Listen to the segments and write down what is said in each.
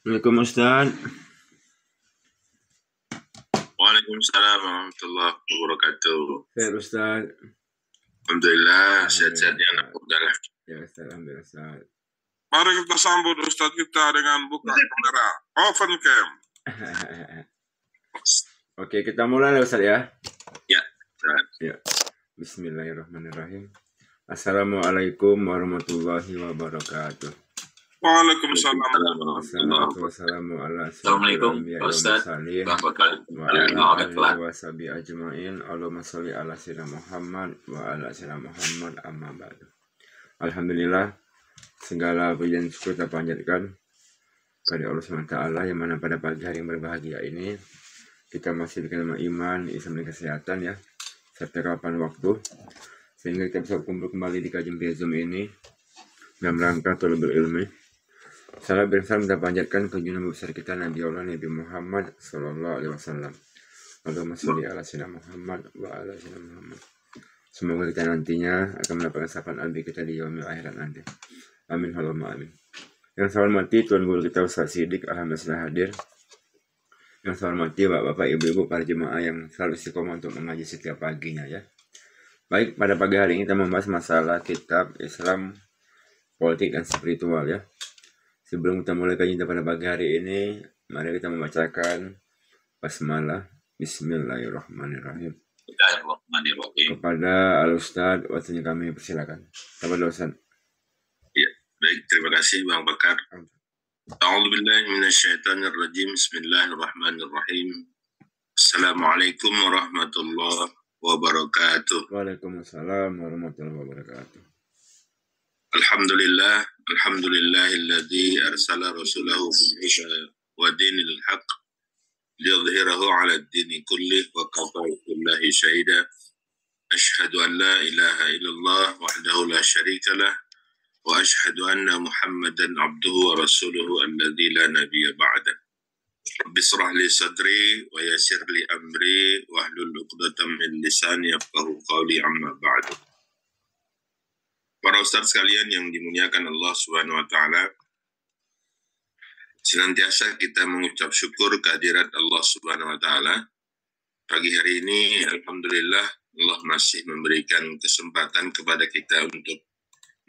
Waalaikumsalam Ustaz. Waalaikumsalam warahmatullahi wabarakatuh. Khair Ustaz. Alhamdulillah, sehat-sehatnya anak muda lah. Ya Ustaz, alhamdulillah Ustaz. Mari kita sambut Ustaz kita dengan buka kamera. Open cam. Oke, kita mulai Ustaz ya. Ya, Ustaz. Ya. Bismillahirrahmanirrahim. Assalamualaikum warahmatullahi wabarakatuh. Waalaikumsalam. Wassalamualaikum Assalamualaikum Ustaz. Wasabi ajmain. Allahumma sholli ala sayyidina Muhammad wa ala sayyidina Muhammad amma ba'du. Alhamdulillah, segala puji dan syukur kita panjatkan pada Allah SWT yang mana pada pagi hari yang berbahagia ini kita masih diberikan iman, Islam dan kesehatan ya, serta kapan waktu sehingga kita bisa kumpul kembali di kajian Zoom ini dalam rangka thalabul ilmi. Salam bersama kita panjatkan ke junjungan besar kita Nabi Allah Nabi Muhammad sallallahu alaihi wasallam. Allahumma sholli ala sayyidina Muhammad wa ala sayyidina Muhammad. Semoga kita nantinya akan mendapatkan syafaat Nabi kita di yaumil akhirat nanti. Amin Allahumma amin. Yang saya hormati Tuan Guru kita Ustaz Siddiq, alhamdulillah sudah hadir. Yang saya hormati Bapak-bapak, Ibu-ibu, para jemaah yang selalu istiqomah untuk mengaji setiap paginya ya. Baik, pada pagi hari ini kita membahas masalah kitab Islam, politik dan spiritual ya. Sebelum kita mulai kajian pada pagi hari ini, mari kita membacakan basmalah. Bismillahirrahmanirrahim. Kepada Al-Ustaz, waktunya kami persilakan. Kepada Ustaz. Ya, baik, terima kasih Bang Bakar. A'udzubillahi minasyaitonirrajim. Bismillahirrahmanirrahim. Assalamualaikum warahmatullahi wabarakatuh. Waalaikumsalam warahmatullahi wabarakatuh. Alhamdulillahilladzi arsala rasulahu bil huda wa dinil haqq liyudhhirahu 'ala ad-dini kullih wa kafa billahi shahida. Asyhadu an la ilaha illallah wahdahu la syarika lah wa asyhadu anna Muhammadan 'abduhu wa rasuluhu alladzi la nabiyya ba'dah. Rabbi shrah li sadri wa yassir li amri wahlul 'uqdatam min lisani yafqahu qawli amma ba'du. Para ustaz sekalian yang dimuliakan Allah Subhanahu wa taala, senantiasa kita mengucap syukur kehadirat Allah Subhanahu wa taala. Pagi hari ini alhamdulillah Allah masih memberikan kesempatan kepada kita untuk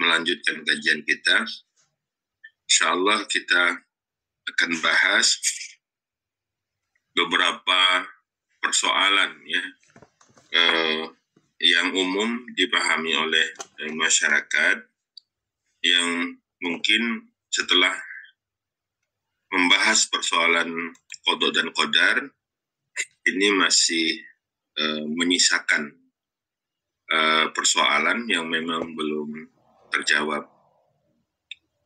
melanjutkan kajian kita. Insyaallah kita akan bahas beberapa persoalan ya yang umum dipahami oleh masyarakat yang mungkin setelah membahas persoalan qada dan qadar ini masih menyisakan persoalan yang memang belum terjawab.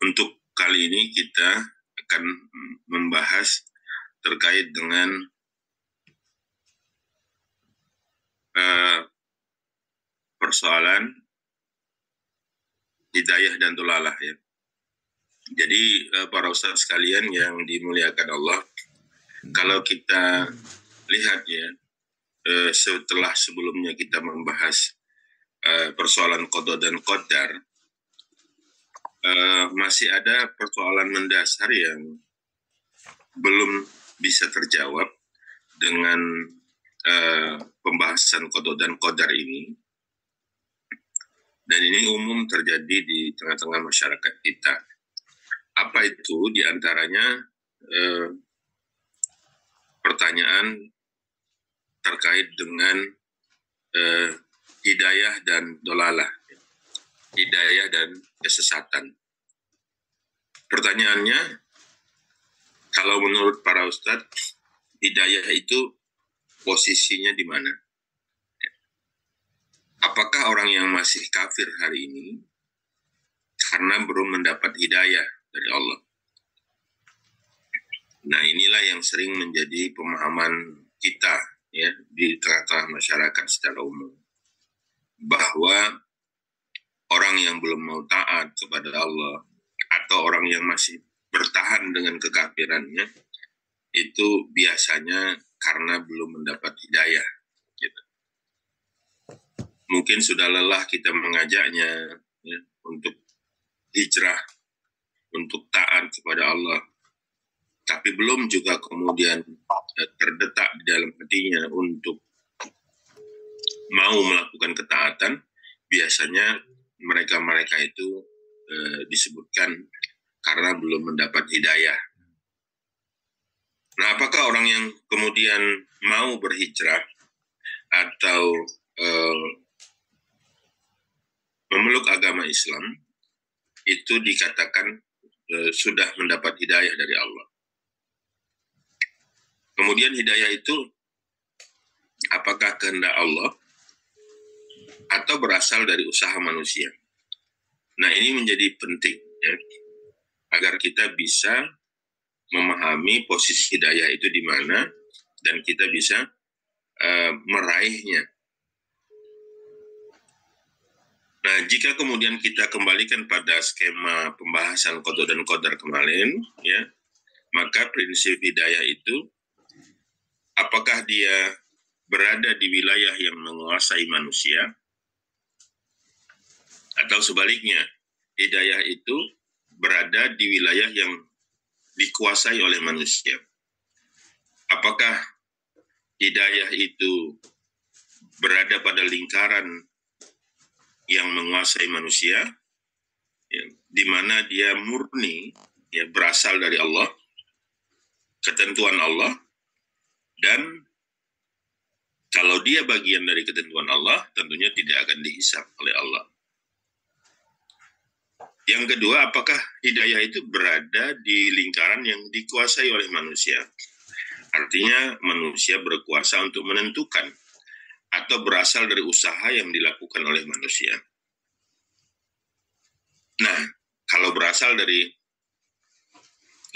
Untuk kali ini kita akan membahas terkait dengan persoalan hidayah dan dolalah ya. Jadi para ustaz sekalian yang dimuliakan Allah, kalau kita lihat ya, setelah sebelumnya kita membahas persoalan qada dan qadar, masih ada persoalan mendasar yang belum bisa terjawab dengan pembahasan qada dan qadar ini. Dan ini umum terjadi di tengah-tengah masyarakat kita. Apa itu? Di antaranya pertanyaan terkait dengan hidayah dan dolalah, hidayah dan kesesatan. Pertanyaannya, kalau menurut para ustadz, hidayah itu posisinya di mana? Apakah orang yang masih kafir hari ini karena belum mendapat hidayah dari Allah? Nah, inilah yang sering menjadi pemahaman kita ya di tengah-tengah masyarakat secara umum, bahwa orang yang belum mau taat kepada Allah atau orang yang masih bertahan dengan kekafirannya itu biasanya karena belum mendapat hidayah gitu. Mungkin sudah lelah kita mengajaknya ya, untuk hijrah, untuk taat kepada Allah, tapi belum juga kemudian terdetak di dalam hatinya untuk mau melakukan ketaatan, biasanya mereka-mereka itu disebutkan karena belum mendapat hidayah. Nah, apakah orang yang kemudian mau berhijrah atau memeluk agama Islam itu dikatakan sudah mendapat hidayah dari Allah? Kemudian hidayah itu apakah kehendak Allah atau berasal dari usaha manusia? Nah, ini menjadi penting ya, agar kita bisa memahami posisi hidayah itu di mana dan kita bisa meraihnya. Nah, jika kemudian kita kembalikan pada skema pembahasan qada dan qadar kemarin, ya, maka prinsip hidayah itu apakah dia berada di wilayah yang menguasai manusia, atau sebaliknya, hidayah itu berada di wilayah yang dikuasai oleh manusia. Apakah hidayah itu berada pada lingkaran yang menguasai manusia, ya, di mana dia murni, ya, berasal dari Allah, ketentuan Allah, dan kalau dia bagian dari ketentuan Allah, tentunya tidak akan dihisab oleh Allah. Yang kedua, apakah hidayah itu berada di lingkaran yang dikuasai oleh manusia? Artinya manusia berkuasa untuk menentukan atau berasal dari usaha yang dilakukan oleh manusia. Nah, kalau berasal dari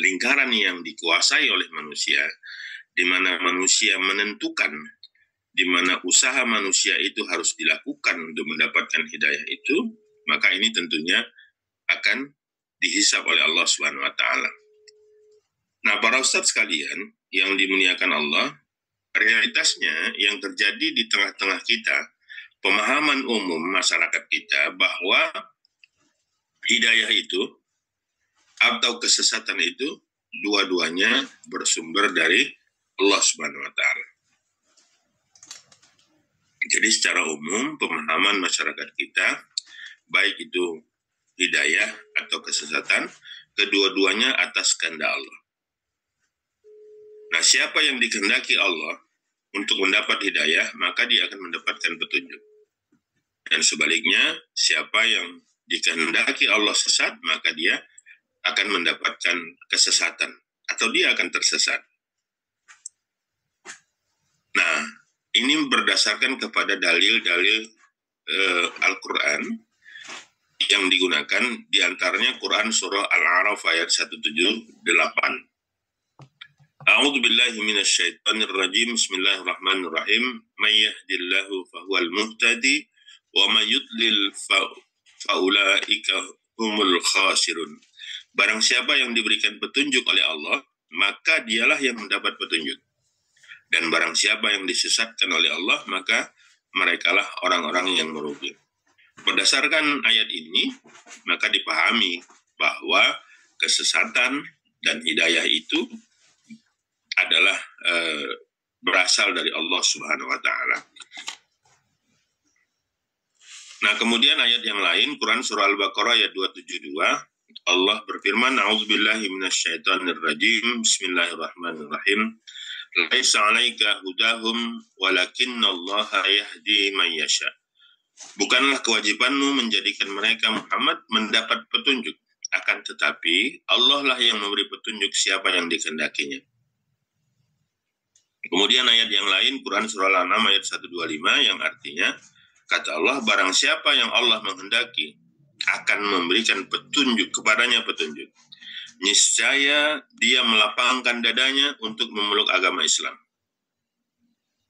lingkaran yang dikuasai oleh manusia, di mana manusia menentukan, di mana usaha manusia itu harus dilakukan untuk mendapatkan hidayah itu, maka ini tentunya akan dihisab oleh Allah Subhanahu wa taala. Nah, para ustadz sekalian yang dimuliakan Allah, realitasnya yang terjadi di tengah-tengah kita, pemahaman umum masyarakat kita bahwa hidayah itu atau kesesatan itu dua-duanya bersumber dari Allah Subhanahu wa taala. Jadi secara umum pemahaman masyarakat kita, baik itu hidayah atau kesesatan, kedua-duanya atas kehendak Allah. Nah, siapa yang dikehendaki Allah untuk mendapat hidayah, maka dia akan mendapatkan petunjuk. Dan sebaliknya, siapa yang dikehendaki Allah sesat, maka dia akan mendapatkan kesesatan, atau dia akan tersesat. Nah, ini berdasarkan kepada dalil-dalil Al-Quran yang digunakan, diantaranya Quran Surah Al-A'raf ayat 178. A'udzu billahi minasyaitonir rajim. Bismillahirrahmanirrahim. May yahdihillahu fahuwal muhtadi wa may yudlil faulaika humul khasirun. Barang siapa yang diberikan petunjuk oleh Allah, maka dialah yang mendapat petunjuk. Dan barang siapa yang disesatkan oleh Allah, maka merekalah orang-orang yang merugi. Berdasarkan ayat ini, maka dipahami bahwa kesesatan dan hidayah itu adalah berasal dari Allah Subhanahu wa taala. Nah, kemudian ayat yang lain, Quran surah Al-Baqarah ayat 272, Allah berfirman, A'udzubillahi minasyaitonir rajim. Bismillahirrahmanirrahim. Laisa 'alaika hudahum walakinallaha yahdi man yasha. Bukanlah kewajibanmu menjadikan mereka Muhammad mendapat petunjuk, akan tetapi Allah lah yang memberi petunjuk siapa yang dikehendakinya. Kemudian ayat yang lain, Quran surah Al-An'am ayat 125, yang artinya, kata Allah, barang siapa yang Allah menghendaki akan memberikan petunjuk kepadanya petunjuk. Niscaya dia melapangkan dadanya untuk memeluk agama Islam.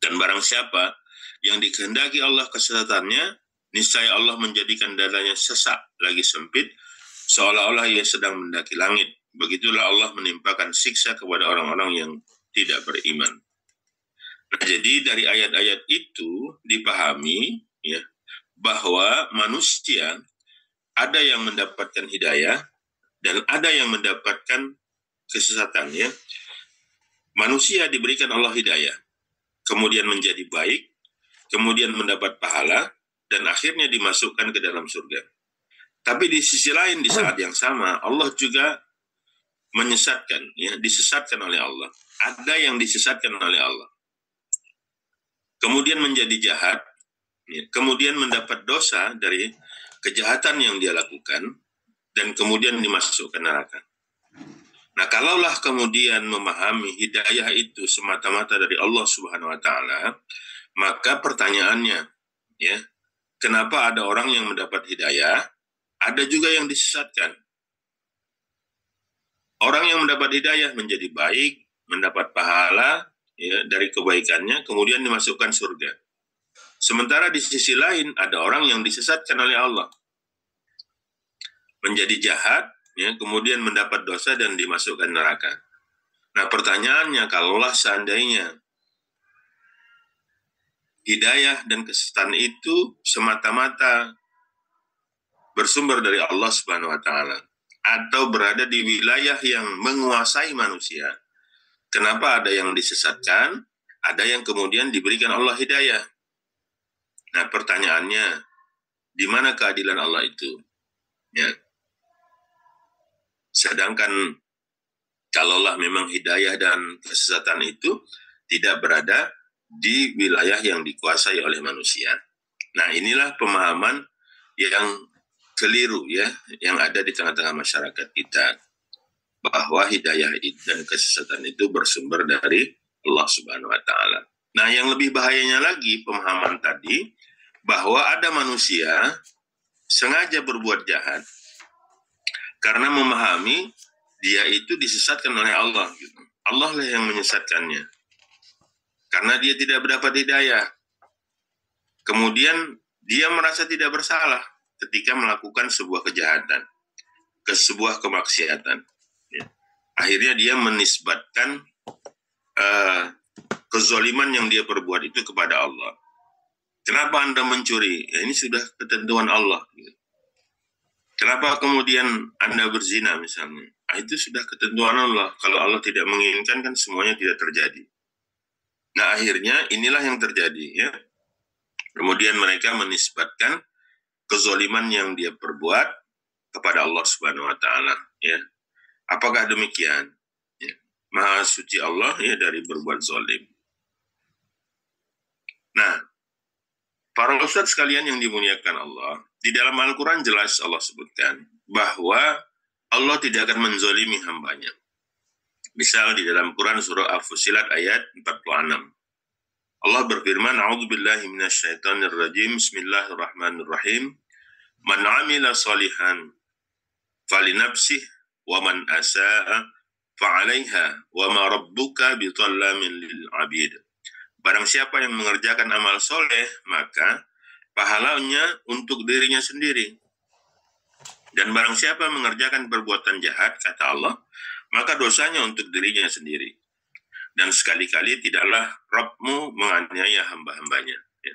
Dan barang siapa yang dikehendaki Allah kesesatannya, niscaya Allah menjadikan dadanya sesak lagi sempit, seolah-olah ia sedang mendaki langit. Begitulah Allah menimpakan siksa kepada orang-orang yang tidak beriman. Nah, jadi dari ayat-ayat itu dipahami, ya, bahwa manusia ada yang mendapatkan hidayah dan ada yang mendapatkan kesesatan, ya. Manusia diberikan Allah hidayah, kemudian menjadi baik, kemudian mendapat pahala, dan akhirnya dimasukkan ke dalam surga. Tapi di sisi lain, di saat yang sama, Allah juga menyesatkan, ya, disesatkan oleh Allah. Ada yang disesatkan oleh Allah. Kemudian menjadi jahat, ya, kemudian mendapat dosa dari kejahatan yang dia lakukan, dan kemudian dimasukkan neraka. Nah, kalaulah kemudian memahami hidayah itu semata-mata dari Allah Subhanahu wa Ta'ala, maka pertanyaannya, ya, kenapa ada orang yang mendapat hidayah, ada juga yang disesatkan. Orang yang mendapat hidayah menjadi baik, mendapat pahala, ya, dari kebaikannya, kemudian dimasukkan surga. Sementara di sisi lain ada orang yang disesatkan oleh Allah, menjadi jahat, ya, kemudian mendapat dosa dan dimasukkan neraka. Nah, pertanyaannya, kalaulah seandainya hidayah dan kesesatan itu semata-mata bersumber dari Allah Subhanahu wa Ta'ala, atau berada di wilayah yang menguasai manusia, kenapa ada yang disesatkan, ada yang kemudian diberikan Allah hidayah? Nah, pertanyaannya, di mana keadilan Allah itu? Ya. Sedangkan kalaulah memang hidayah dan kesesatan itu tidak berada di wilayah yang dikuasai oleh manusia. Nah, inilah pemahaman yang keliru, ya, yang ada di tengah-tengah masyarakat kita, bahwa hidayah dan kesesatan itu bersumber dari Allah Subhanahu wa Ta'ala. Nah, yang lebih bahayanya lagi pemahaman tadi, bahwa ada manusia sengaja berbuat jahat karena memahami dia itu disesatkan oleh Allah. Allah lah yang menyesatkannya, karena dia tidak mendapat hidayah. Kemudian dia merasa tidak bersalah ketika melakukan sebuah kejahatan, sebuah kemaksiatan. Ya. Akhirnya dia menisbatkan kezaliman yang dia perbuat itu kepada Allah. Kenapa Anda mencuri? Ya, ini sudah ketentuan Allah. Kenapa kemudian Anda berzina misalnya? Nah, itu sudah ketentuan Allah. Kalau Allah tidak menginginkan, kan semuanya tidak terjadi. Nah, akhirnya inilah yang terjadi, ya. Kemudian mereka menisbatkan kezaliman yang dia perbuat kepada Allah Subhanahu wa Ta'ala, ya. Apakah demikian? Ya. Maha suci Allah, ya, dari berbuat zalim. Nah, para ustadz sekalian yang dimuliakan Allah, di dalam Al-Quran jelas Allah sebutkan bahwa Allah tidak akan menzalimi hambanya. Misal di dalam Quran surah Al-Fusilat ayat 46. Allah berfirman, A'udzubillahi minasyaitonirrajim, Bismillahirrahmanirrahim. Man 'amila shalihan falinafsih wa man asa'a fa'alaiha wa ma rabbuka bidzallamin lil 'abid. Barang siapa yang mengerjakan amal soleh, maka pahalanya untuk dirinya sendiri. Dan barang siapa mengerjakan perbuatan jahat, kata Allah, maka dosanya untuk dirinya sendiri. Dan sekali-kali tidaklah Rabbmu menganiaya hamba-hambanya. Ya.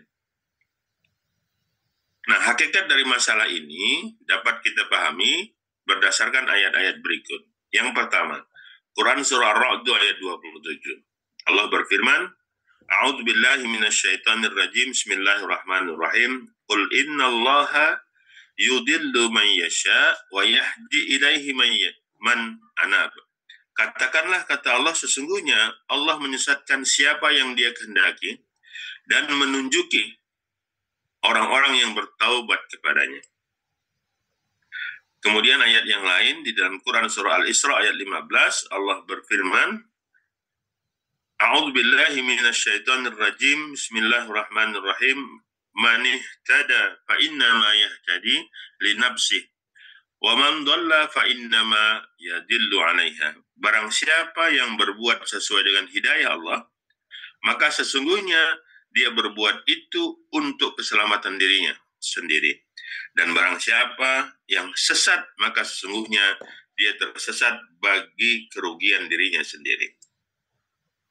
Nah, hakikat dari masalah ini dapat kita pahami berdasarkan ayat-ayat berikut. Yang pertama, Quran surah Ar-Ra'd ayat 27. Allah berfirman, A'udzu billahi minasyaitonir rajim. Bismillahirrahmanirrahim. Qul innallaha yudillu man yasha wa yahdi ilaihi man anab. Katakanlah, kata Allah, sesungguhnya Allah menyesatkan siapa yang Dia kehendaki dan menunjuki orang-orang yang bertaubat kepadanya. Kemudian ayat yang lain di dalam Quran surah Al-Isra ayat 15, Allah berfirman, A'udzu billahi minasyaitonir rajim. Bismillahirrahmanirrahim. Man ihtada fa innama yahtadi li nafsihi wa man dhalla fa innama yadillu 'alaiha. Barang siapa yang berbuat sesuai dengan hidayah Allah, maka sesungguhnya dia berbuat itu untuk keselamatan dirinya sendiri. Dan barang siapa yang sesat, maka sesungguhnya dia tersesat bagi kerugian dirinya sendiri.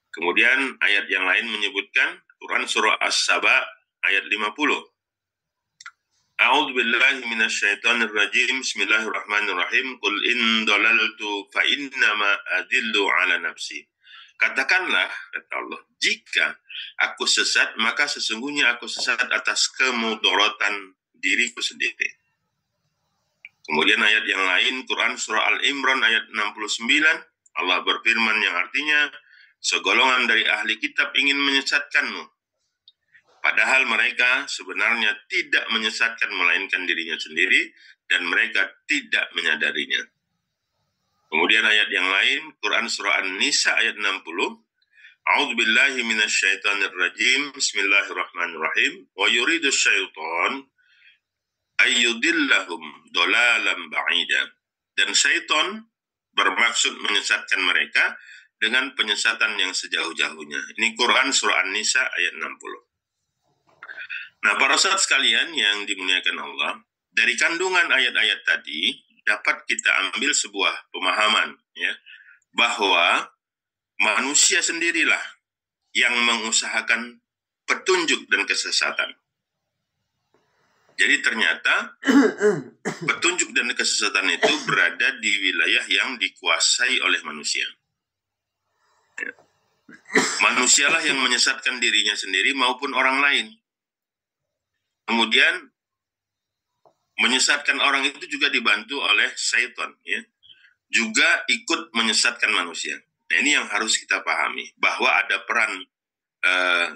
Kemudian ayat yang lain menyebutkan, Quran surah As-Saba ayat 50. A'udzu billahi minasyaitonir rajim. Bismillahirrahmanirrahim. Qul in dalaltu fa innama adillu ala nafsi Katakanlah, kata Allah, jika aku sesat, maka sesungguhnya aku sesat atas kemudorotan diriku sendiri. Kemudian ayat yang lain, Quran Surah Al-Imran ayat 69, Allah berfirman yang artinya, segolongan dari ahli kitab ingin menyesatkanmu. Padahal mereka sebenarnya tidak menyesatkan melainkan dirinya sendiri dan mereka tidak menyadarinya. Kemudian ayat yang lain, Quran Surah An-Nisa ayat 60, A'udzubillahi minasyaitonir rajim, Bismillahirrahmanirrahim, wa yuridu syaitan ayyudillahum dolalam ba'ida. Dan syaitan bermaksud menyesatkan mereka dengan penyesatan yang sejauh-jauhnya. Ini Quran Surah An-Nisa ayat 60. Nah, para sahabat sekalian yang dimuliakan Allah, dari kandungan ayat-ayat tadi dapat kita ambil sebuah pemahaman, ya, bahwa manusia sendirilah yang mengusahakan petunjuk dan kesesatan. Jadi ternyata petunjuk dan kesesatan itu berada di wilayah yang dikuasai oleh manusia. Manusialah yang menyesatkan dirinya sendiri maupun orang lain. Kemudian menyesatkan orang itu juga dibantu oleh syaitan, ya, juga ikut menyesatkan manusia. Nah, ini yang harus kita pahami, bahwa ada peran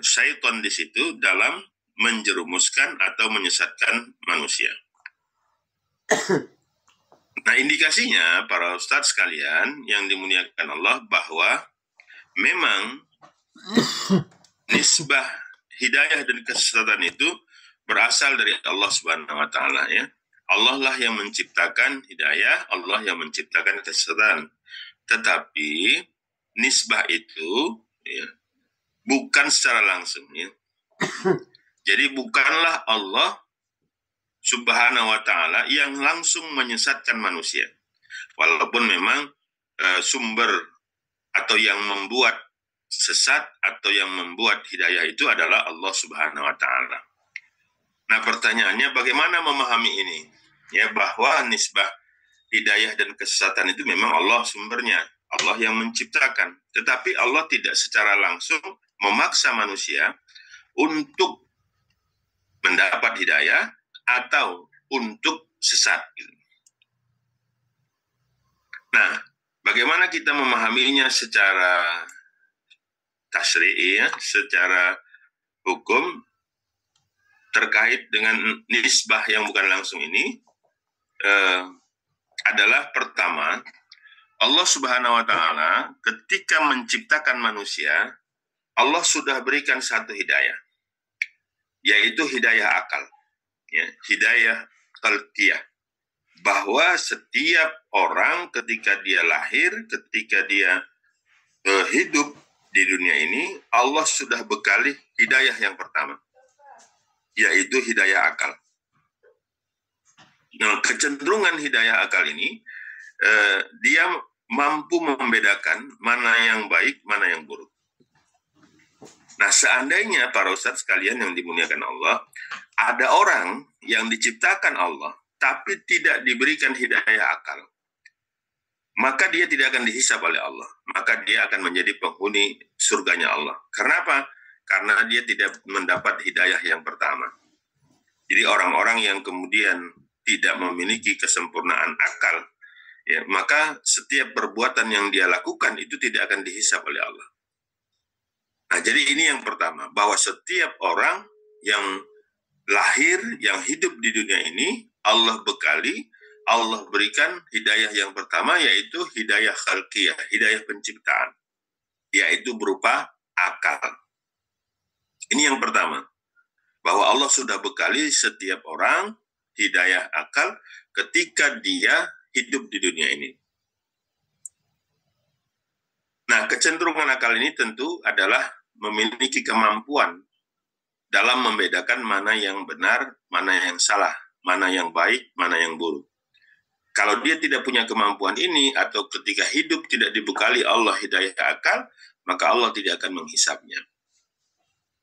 syaitan di situ dalam menjerumuskan atau menyesatkan manusia. Nah, indikasinya para ustadz sekalian yang dimuliakan Allah, bahwa memang nisbah hidayah dan kesesatan itu berasal dari Allah Subhanahu wa Ta'ala, ya. Allah lah yang menciptakan hidayah, Allah yang menciptakan kesesatan. Tetapi nisbah itu, ya, bukan secara langsung, ya. Jadi bukanlah Allah Subhanahu wa Ta'ala yang langsung menyesatkan manusia. Walaupun memang sumber atau yang membuat sesat atau yang membuat hidayah itu adalah Allah Subhanahu wa Ta'ala. Nah, pertanyaannya bagaimana memahami ini? Ya, bahwa nisbah hidayah dan kesesatan itu memang Allah sumbernya, Allah yang menciptakan. Tetapi Allah tidak secara langsung memaksa manusia untuk mendapat hidayah atau untuk sesat. Nah, bagaimana kita memahaminya secara tasyri'i, ya, secara hukum terkait dengan nisbah yang bukan langsung ini, adalah pertama, Allah Subhanahu wa Ta'ala ketika menciptakan manusia, Allah sudah berikan satu hidayah, yaitu hidayah akal, ya, hidayah khalqiyah, bahwa setiap orang ketika dia lahir, ketika dia hidup di dunia ini, Allah sudah bekali hidayah yang pertama, yaitu hidayah akal. Nah, kecenderungan hidayah akal ini, dia mampu membedakan mana yang baik, mana yang buruk. Nah, seandainya para ustadz sekalian yang dimuliakan Allah, ada orang yang diciptakan Allah, tapi tidak diberikan hidayah akal, maka dia tidak akan dihisab oleh Allah. Maka dia akan menjadi penghuni surganya Allah. Kenapa? Karena dia tidak mendapat hidayah yang pertama. Jadi orang-orang yang kemudian tidak memiliki kesempurnaan akal, ya, maka setiap perbuatan yang dia lakukan itu tidak akan dihisab oleh Allah. Nah, jadi ini yang pertama, bahwa setiap orang yang lahir, yang hidup di dunia ini, Allah bekali, Allah berikan hidayah yang pertama, yaitu hidayah khalqiyah, hidayah penciptaan, yaitu berupa akal. Ini yang pertama, bahwa Allah sudah bekali setiap orang hidayah akal ketika dia hidup di dunia ini. Nah, kecenderungan akal ini tentu adalah memiliki kemampuan dalam membedakan mana yang benar, mana yang salah, mana yang baik, mana yang buruk. Kalau dia tidak punya kemampuan ini, atau ketika hidup tidak dibekali Allah hidayah akal, maka Allah tidak akan menghisabnya.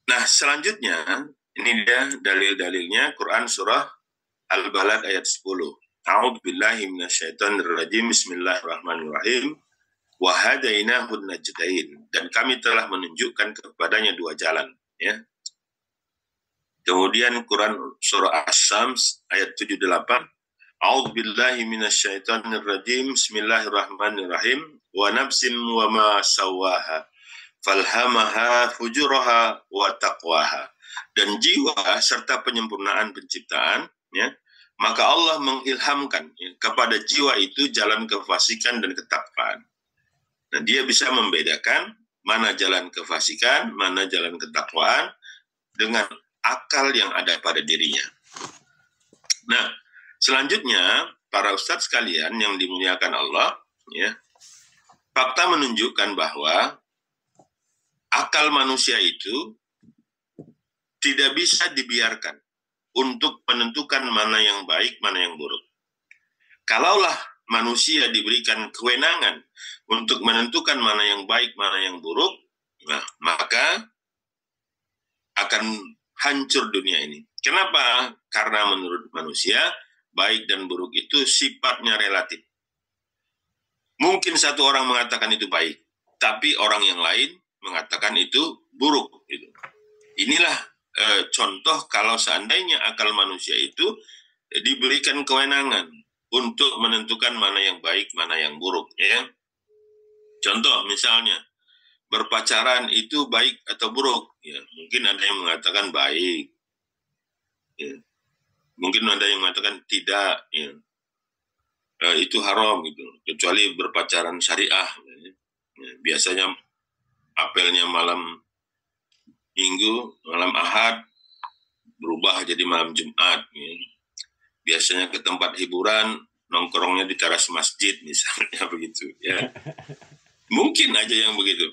Nah, selanjutnya, ini dia dalil-dalilnya, Quran Surah Al-Balad ayat 10. A'udzubillahi minasyaitonir rajim, Bismillahirrahmanirrahim. wa hadainahun najdain, dan kami telah menunjukkan kepadanya dua jalan, ya. Kemudian Quran surah Asy-Syams ayat 78, A'udzu billahi minasyaitonir rajim, bismillahirrahmanirrahim, wa nafsin wa ma sawwaha falhamaha fujuraha wa taqwaha, dan jiwa serta penyempurnaan penciptaan, ya, maka Allah mengilhamkan, ya, kepada jiwa itu jalan kefasikan dan ketakwaan. Nah, dia bisa membedakan mana jalan kefasikan, mana jalan ketakwaan dengan akal yang ada pada dirinya. Nah, selanjutnya para ustadz sekalian yang dimuliakan Allah, ya, fakta menunjukkan bahwa akal manusia itu tidak bisa dibiarkan untuk menentukan mana yang baik, mana yang buruk. Kalaulah manusia diberikan kewenangan untuk menentukan mana yang baik, mana yang buruk, nah, maka akan hancur dunia ini. Kenapa? Karena menurut manusia, baik dan buruk itu sifatnya relatif. Mungkin satu orang mengatakan itu baik, tapi orang yang lain mengatakan itu buruk. Inilah contoh kalau seandainya akal manusia itu diberikan kewenangan untuk menentukan mana yang baik, mana yang buruk. Ya. Contoh misalnya, berpacaran itu baik atau buruk, ya, mungkin ada yang mengatakan baik, ya. Mungkin ada yang mengatakan tidak, ya. Itu haram gitu, kecuali berpacaran syariah, ya. Ya, biasanya apelnya malam Minggu, malam Ahad berubah jadi malam Jumat, ya. Biasanya ke tempat hiburan, nongkrongnya di teras masjid misalnya begitu, ya. Mungkin aja yang begitu.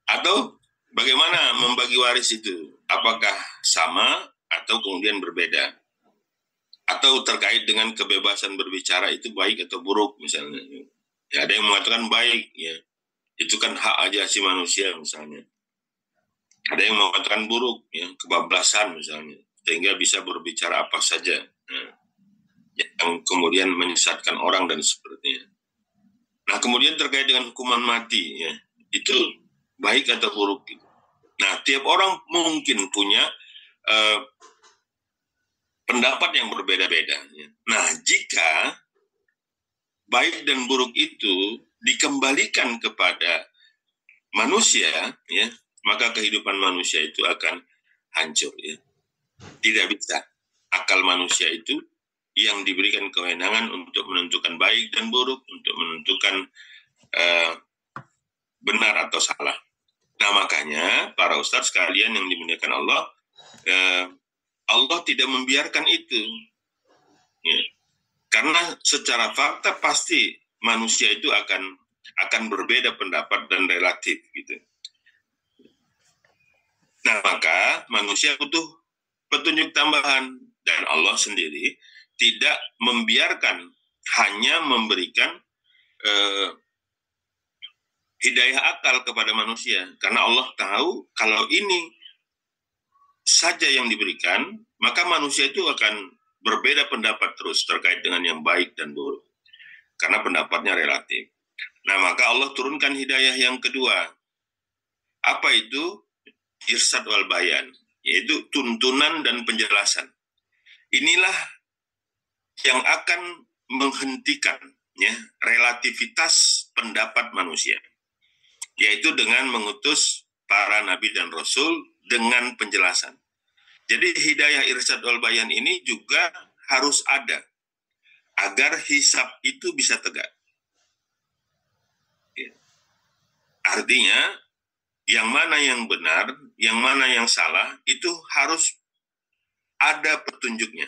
Atau bagaimana membagi waris itu? Apakah sama atau kemudian berbeda? Atau terkait dengan kebebasan berbicara itu baik atau buruk misalnya. Ya, ada yang mengatakan baik, ya. Itu kan hak asasi manusia misalnya. Ada yang mengatakan buruk, ya, kebablasan misalnya. Sehingga bisa berbicara apa saja. Nah, yang kemudian menyesatkan orang dan sepertinya. Nah, kemudian terkait dengan hukuman mati, ya. Itu baik atau buruk. Nah, tiap orang mungkin punya pendapat yang berbeda-beda. Nah, jika baik dan buruk itu dikembalikan kepada manusia, ya, maka kehidupan manusia itu akan hancur. Ya. Tidak bisa. Akal manusia itu yang diberikan kewenangan untuk menentukan baik dan buruk, untuk menentukan benar atau salah. Nah, makanya para ustadz sekalian yang dimuliakan Allah, Allah tidak membiarkan itu, ya. Karena secara fakta pasti manusia itu akan berbeda pendapat dan relatif, gitu. Nah, maka manusia butuh petunjuk tambahan, dan Allah sendiri tidak membiarkan, hanya memberikan hidayah akal kepada manusia, karena Allah tahu kalau ini saja yang diberikan, maka manusia itu akan berbeda pendapat terus terkait dengan yang baik dan buruk, karena pendapatnya relatif. Nah, maka Allah turunkan hidayah yang kedua. Apa itu? Irsyad wal bayan, yaitu tuntunan dan penjelasan. Inilah yang akan menghentikan, ya, relativitas pendapat manusia, yaitu dengan mengutus para nabi dan rasul dengan penjelasan. Jadi hidayah irsyad wal bayan ini juga harus ada agar hisab itu bisa tegak. Ya. Artinya yang mana yang benar, yang mana yang salah, itu harus ada petunjuknya.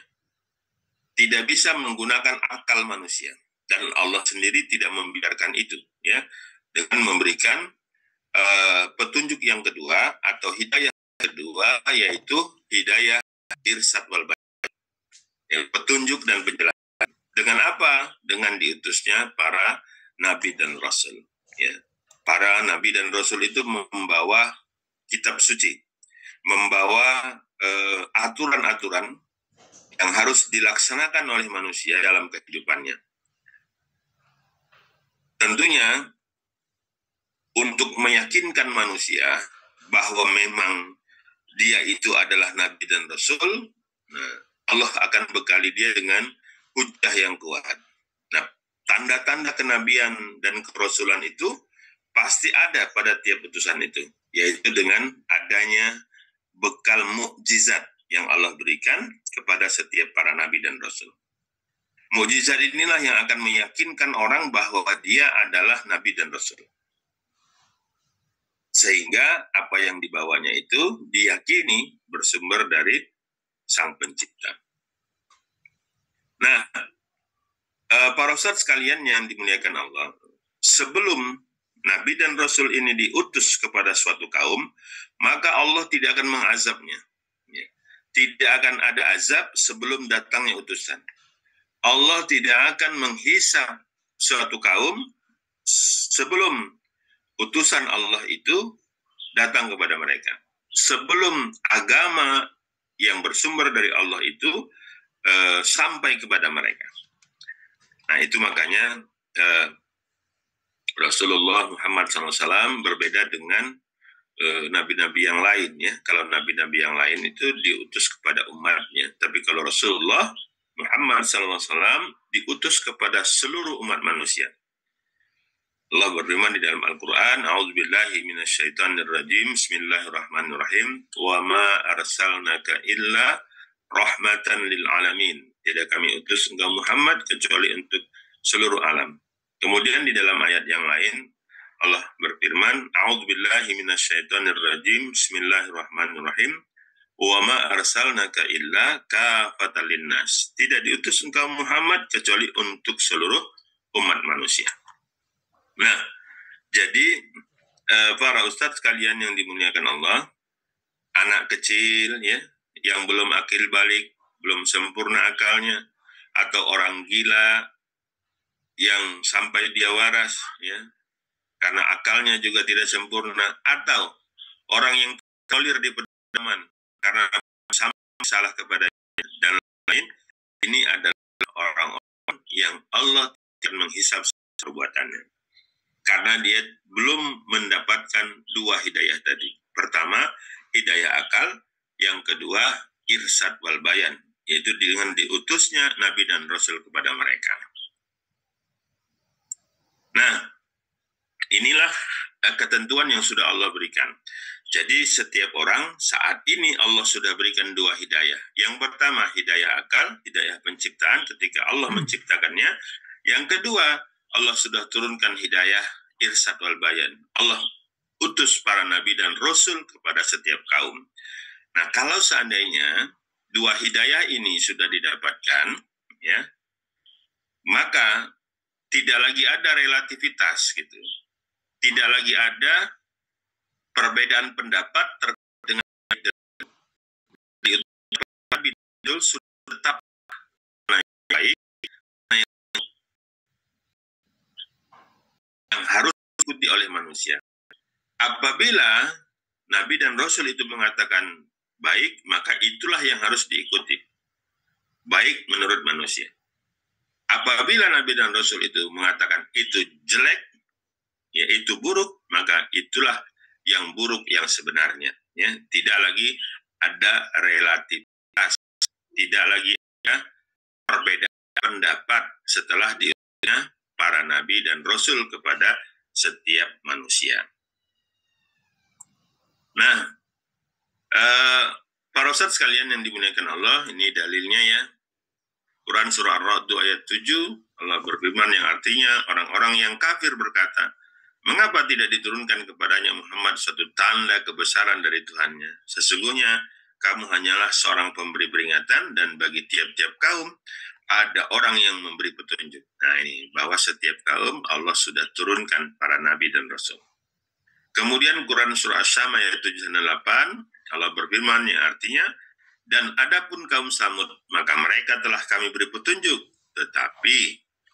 Tidak bisa menggunakan akal manusia. Dan Allah sendiri tidak membiarkan itu, ya, dengan memberikan petunjuk yang kedua atau hidayah kedua, yaitu hidayah irsyad wal bayan, ya, petunjuk dan penjelasan. Dengan apa? Dengan diutusnya para nabi dan rasul, ya. Para nabi dan rasul itu membawa kitab suci, membawa aturan-aturan yang harus dilaksanakan oleh manusia dalam kehidupannya. Tentunya untuk meyakinkan manusia bahwa memang dia itu adalah Nabi dan Rasul, nah, Allah akan bekali dia dengan hujah yang kuat. Nah, tanda-tanda kenabian dan kerasulan itu pasti ada pada tiap utusan itu, yaitu dengan adanya bekal mukjizat yang Allah berikan kepada setiap para nabi dan rasul. Mukjizat inilah yang akan meyakinkan orang bahwa dia adalah nabi dan rasul. Sehingga apa yang dibawanya itu diyakini bersumber dari Sang Pencipta. Nah, para ustadz sekalian yang dimuliakan Allah, sebelum Nabi dan Rasul ini diutus kepada suatu kaum, maka Allah tidak akan mengazabnya. Tidak akan ada azab sebelum datangnya utusan. Allah tidak akan menghisab suatu kaum sebelum utusan Allah itu datang kepada mereka. Sebelum agama yang bersumber dari Allah itu sampai kepada mereka. Nah, itu makanya Rasulullah Muhammad SAW berbeda dengan nabi-nabi yang lain, ya. Kalau nabi-nabi yang lain itu diutus kepada umatnya, tapi kalau Rasulullah Muhammad SAW diutus kepada seluruh umat manusia. Allah berfirman di dalam Al-Quran, A'udzubillahi minasyaitonirrajim, Bismillahirrahmanirrahim, wa ma arsalnaka illa rahmatan lil alamin. Tidak kami utus engkau Muhammad kecuali untuk seluruh alam. Kemudian di dalam ayat yang lain Allah berfirman, A'udzubillahi minasyaitonirrajim, Bismillahirrahmanirrahim, wa ma arsalnaka illa kafatan linnas. Tidak diutus engkau Muhammad kecuali untuk seluruh umat manusia. Nah, jadi para ustadz sekalian yang dimuliakan Allah, anak kecil ya, yang belum akil balik, belum sempurna akalnya, atau orang gila yang sampai dia waras ya, karena akalnya juga tidak sempurna, atau orang yang tolir di pedalaman karena salah kepada dan lain, ini adalah orang-orang yang Allah akan menghisab perbuatannya, karena dia belum mendapatkan dua hidayah tadi. Pertama, hidayah akal. Yang kedua, irsyad wal bayan, yaitu dengan diutusnya Nabi dan Rasul kepada mereka. Nah, inilah ketentuan yang sudah Allah berikan. Jadi setiap orang saat ini Allah sudah berikan dua hidayah. Yang pertama, hidayah akal, hidayah penciptaan ketika Allah menciptakannya. Yang kedua, Allah sudah turunkan hidayah irsyad wal bayan. Allah utus para nabi dan rasul kepada setiap kaum. Nah, kalau seandainya dua hidayah ini sudah didapatkan, ya, maka tidak lagi ada relativitas gitu. Tidak lagi ada perbedaan pendapat terkait dengan Nabi sudah tetap baik yang harus diikuti oleh manusia. Apabila Nabi dan Rasul itu mengatakan baik, maka itulah yang harus diikuti. Baik menurut manusia. Apabila Nabi dan Rasul itu mengatakan itu jelek, ya itu buruk, maka itulah yang buruk yang sebenarnya. Ya, tidak lagi ada relativitas, tidak lagi ada perbedaan pendapat setelah diutusnya para Nabi dan Rasul kepada setiap manusia. Nah, para ustadz sekalian yang dimuliakan Allah, ini dalilnya ya. Quran surah Ar-Ra'd ayat 7, Allah berfirman yang artinya orang-orang yang kafir berkata, mengapa tidak diturunkan kepadanya Muhammad suatu tanda kebesaran dari Tuhannya? Sesungguhnya kamu hanyalah seorang pemberi peringatan dan bagi tiap-tiap kaum ada orang yang memberi petunjuk. Nah ini, bahwa setiap kaum Allah sudah turunkan para nabi dan rasul. Kemudian Quran surah Asy-Syams ayat 7 dan 8, Allah berfirman yang artinya, dan adapun kaum Samud, maka mereka telah kami beri petunjuk, tetapi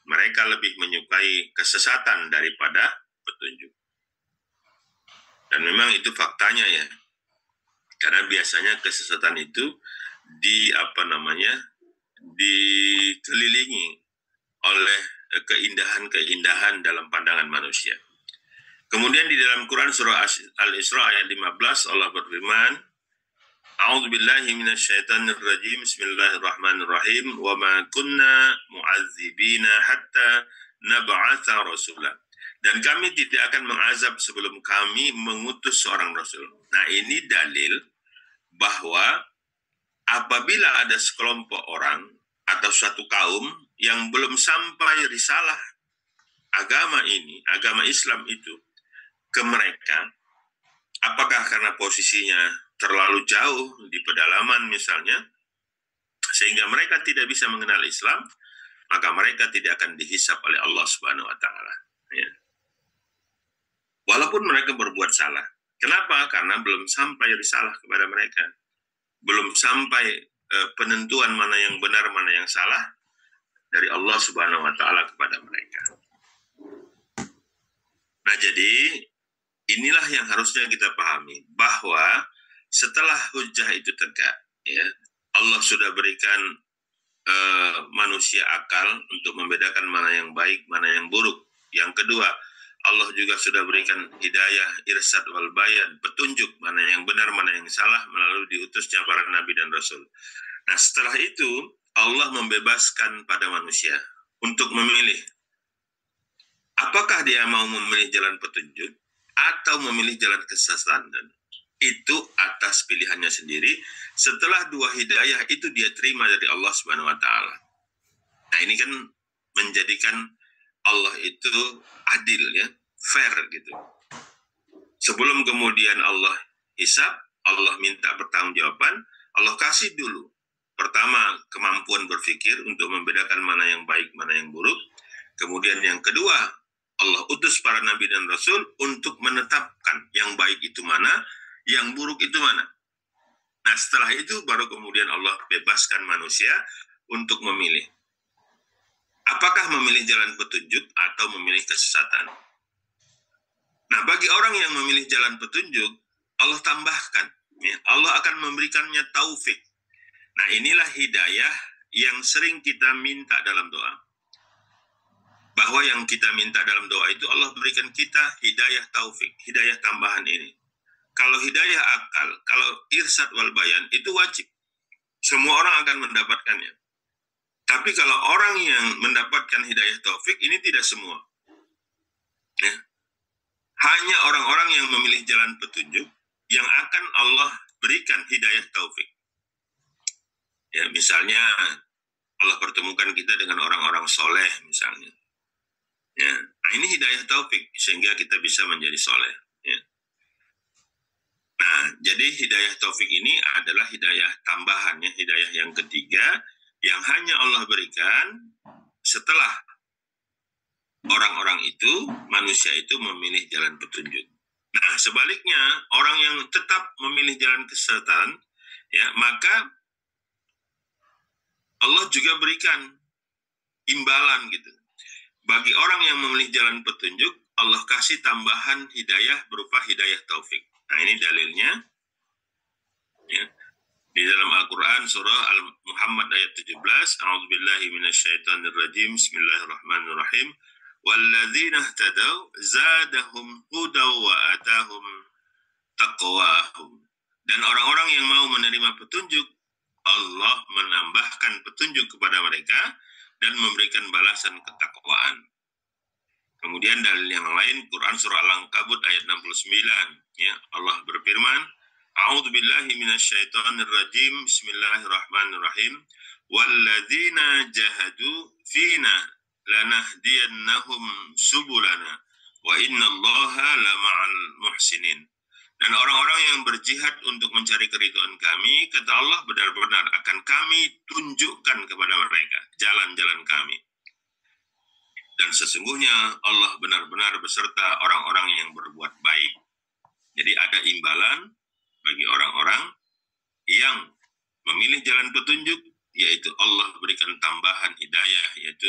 mereka lebih menyukai kesesatan daripada petunjuk. Dan memang itu faktanya ya. Karena biasanya kesesatan itu dikelilingi oleh keindahan-keindahan dalam pandangan manusia. Kemudian di dalam Quran surah Al-Isra ayat 15 Allah berfirman, A'udzubillahi minasyaitonirrajim. Bismillahirrahmanirrahim. Wa ma kunna mu'adzibina hatta nab'atsa rasulah. Dan kami tidak akan mengazab sebelum kami mengutus seorang rasul. Nah, ini dalil bahwa apabila ada sekelompok orang atau suatu kaum yang belum sampai risalah agama ini, agama Islam itu ke mereka, apakah karena posisinya terlalu jauh di pedalaman misalnya, sehingga mereka tidak bisa mengenal Islam, maka mereka tidak akan dihisap oleh Allah Subhanahu wa Ta'ala. Ya. Walaupun mereka berbuat salah. Kenapa? Karena belum sampai risalah kepada mereka. Belum sampai penentuan mana yang benar, mana yang salah dari Allah Subhanahu wa Ta'ala kepada mereka. Nah, jadi inilah yang harusnya kita pahami, bahwa setelah hujjah itu tegak, ya, Allah sudah berikan manusia akal untuk membedakan mana yang baik, mana yang buruk. Yang kedua, Allah juga sudah berikan hidayah, irsyad wal bayan, petunjuk mana yang benar, mana yang salah melalui diutusnya para nabi dan rasul. Nah, setelah itu Allah membebaskan pada manusia untuk memilih apakah dia mau memilih jalan petunjuk atau memilih jalan kesesatan. Itu atas pilihannya sendiri setelah dua hidayah itu dia terima dari Allah Subhanahu wa Ta'ala. Nah, ini kan menjadikan Allah itu adil, ya, fair gitu. Sebelum kemudian Allah hisab, Allah minta pertanggungjawaban, Allah kasih dulu pertama kemampuan berpikir untuk membedakan mana yang baik, mana yang buruk. Kemudian yang kedua, Allah utus para nabi dan rasul untuk menetapkan yang baik itu mana, yang buruk itu mana. Nah, setelah itu baru kemudian Allah bebaskan manusia untuk memilih. Apakah memilih jalan petunjuk atau memilih kesesatan? Nah, bagi orang yang memilih jalan petunjuk, Allah tambahkan, ya, Allah akan memberikannya taufik. Nah, inilah hidayah yang sering kita minta dalam doa. Bahwa yang kita minta dalam doa itu Allah berikan kita hidayah taufik, hidayah tambahan ini. Kalau hidayah akal, kalau irsyad wal bayan itu wajib. Semua orang akan mendapatkannya. Tapi kalau orang yang mendapatkan hidayah taufik ini tidak semua. Ya. Hanya orang-orang yang memilih jalan petunjuk yang akan Allah berikan hidayah taufik. Ya, misalnya Allah pertemukan kita dengan orang-orang soleh misalnya. Ya, nah ini hidayah taufik sehingga kita bisa menjadi soleh. Ya. Nah, jadi hidayah taufik ini adalah hidayah tambahannya, hidayah yang ketiga yang hanya Allah berikan setelah orang-orang itu, manusia itu memilih jalan petunjuk. Nah, sebaliknya orang yang tetap memilih jalan kesesatan, ya, maka Allah juga berikan imbalan gitu. Bagi orang yang memilih jalan petunjuk, Allah kasih tambahan hidayah berupa hidayah taufik. Nah, ini dalilnya, ya, di dalam Al-Quran surah Al-Muhammad ayat 17, A'udzubillahi minasyaitonirrajim, Bismillahirrahmanirrahim. Walladzina ihtadaw zadahum hudaw wa atahum taqwahum. Dan orang-orang yang mau menerima petunjuk, Allah menambahkan petunjuk kepada mereka dan memberikan balasan ketakwaan. Kemudian dalil yang lain, Quran surah Al-Ankabut ayat 69, ya, Allah berfirman, A'udzubillahi minasyaitonirrajim, Bismillahirrahmanirrahim. Walladzina jahadu fina lanahdiyannahum subulana wa innallaha lama'al muhsinin. Dan orang-orang yang berjihad untuk mencari keridhaan kami, kata Allah, benar-benar akan kami tunjukkan kepada mereka jalan-jalan kami. Dan sesungguhnya Allah benar-benar beserta orang-orang yang berbuat baik. Jadi ada imbalan bagi orang-orang yang memilih jalan petunjuk, yaitu Allah berikan tambahan hidayah, yaitu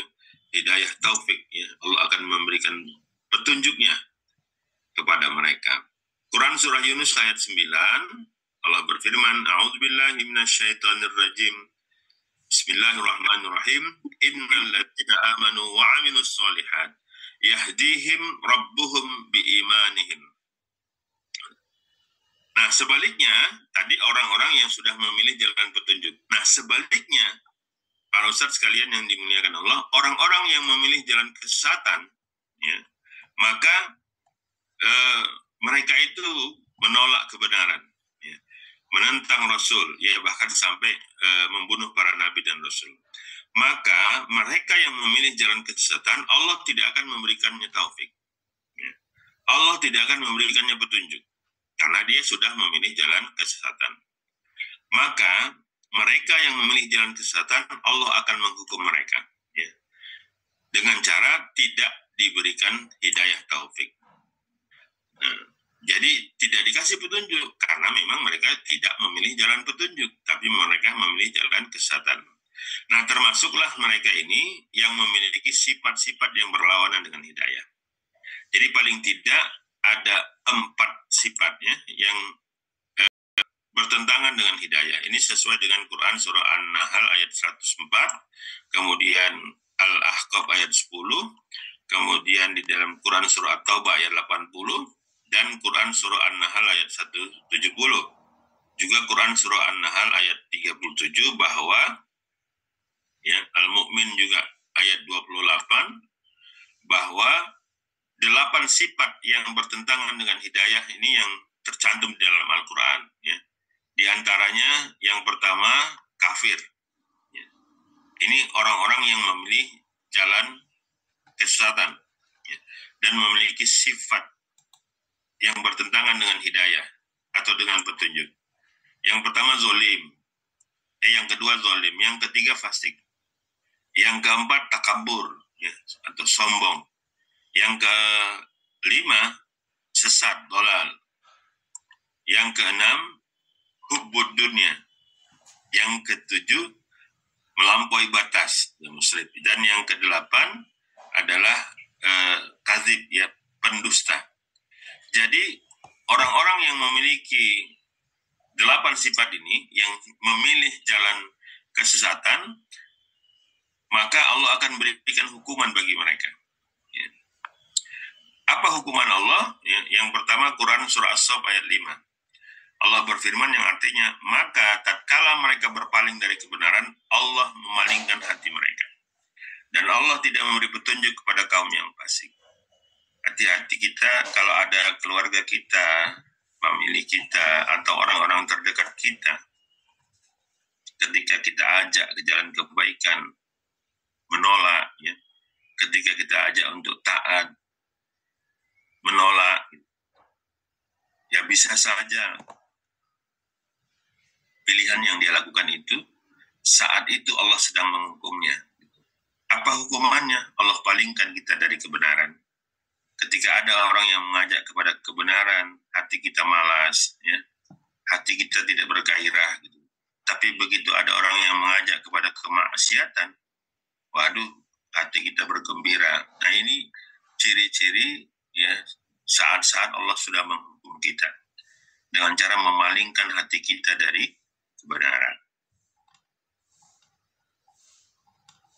hidayah taufik. Ya. Allah akan memberikan petunjuknya kepada mereka. Quran surah Yunus ayat 9, Allah berfirman, A'udzubillahi minasyaitonirrajim. Bismillahirrahmanirrahim. Innal ladzina amanu wa 'amilus shalihat yahdihim rabbuhum biimanihim. Nah, sebaliknya, tadi orang-orang yang sudah memilih jalan petunjuk. Nah, sebaliknya, para ustadz sekalian yang dimuliakan Allah, orang-orang yang memilih jalan kesesatan, ya, maka mereka itu menolak kebenaran, ya, menentang Rasul, ya bahkan sampai membunuh para nabi dan Rasul. Maka mereka yang memilih jalan kesesatan, Allah tidak akan memberikannya taufik. Ya. Allah tidak akan memberikannya petunjuk. Karena dia sudah memilih jalan kesesatan. Maka mereka yang memilih jalan kesesatan, Allah akan menghukum mereka. Ya. Dengan cara tidak diberikan hidayah taufik. Nah, jadi tidak dikasih petunjuk, karena memang mereka tidak memilih jalan petunjuk, tapi mereka memilih jalan kesesatan. Nah, termasuklah mereka ini yang memiliki sifat-sifat yang berlawanan dengan hidayah. Jadi paling tidak ada 4 sifatnya yang bertentangan dengan hidayah. Ini sesuai dengan Quran surah An-Nahl ayat 104, kemudian Al-Ahqaf ayat 10, kemudian di dalam Quran surah At-Taubah ayat 80, dan Quran surah An-Nahl ayat 170. Juga Quran surah An-Nahl ayat 37 bahwa ya, Al-Mu'min juga ayat 28 bahwa 8 sifat yang bertentangan dengan hidayah ini yang tercantum di dalam Al-Quran. Ya. Di antaranya yang pertama kafir. Ya. Ini orang-orang yang memilih jalan kesesatan, ya, dan memiliki sifat yang bertentangan dengan hidayah atau dengan petunjuk. Yang pertama zolim, yang kedua zolim, yang ketiga fasik, yang keempat takabur, ya, atau sombong. Yang kelima, sesat, dolal. Yang keenam, hubbud dunia. Yang ketujuh, melampaui batas, ya, muslim. Dan yang kedelapan adalah kadzib, ya, pendusta. Jadi orang-orang yang memiliki 8 sifat ini, yang memilih jalan kesesatan, maka Allah akan berikan hukuman bagi mereka. Apa hukuman Allah? Ya, yang pertama Quran surah As-Saff ayat 5. Allah berfirman yang artinya, maka tatkala mereka berpaling dari kebenaran, Allah memalingkan hati mereka. Dan Allah tidak memberi petunjuk kepada kaum yang fasik. Hati-hati kita kalau ada keluarga kita, famili kita, atau orang-orang terdekat kita, ketika kita ajak ke jalan kebaikan, menolak, ya. Ketika kita ajak untuk taat, menolak, ya bisa saja pilihan yang dia lakukan itu, saat itu Allah sedang menghukumnya. Apa hukumannya? Allah palingkan kita dari kebenaran. Ketika ada orang yang mengajak kepada kebenaran, hati kita malas, ya, hati kita tidak bergairah, gitu. Tapi begitu ada orang yang mengajak kepada kemaksiatan, waduh, hati kita bergembira. Nah, ini ciri-ciri, ya, saat-saat Allah sudah menghukum kita dengan cara memalingkan hati kita dari kebenaran.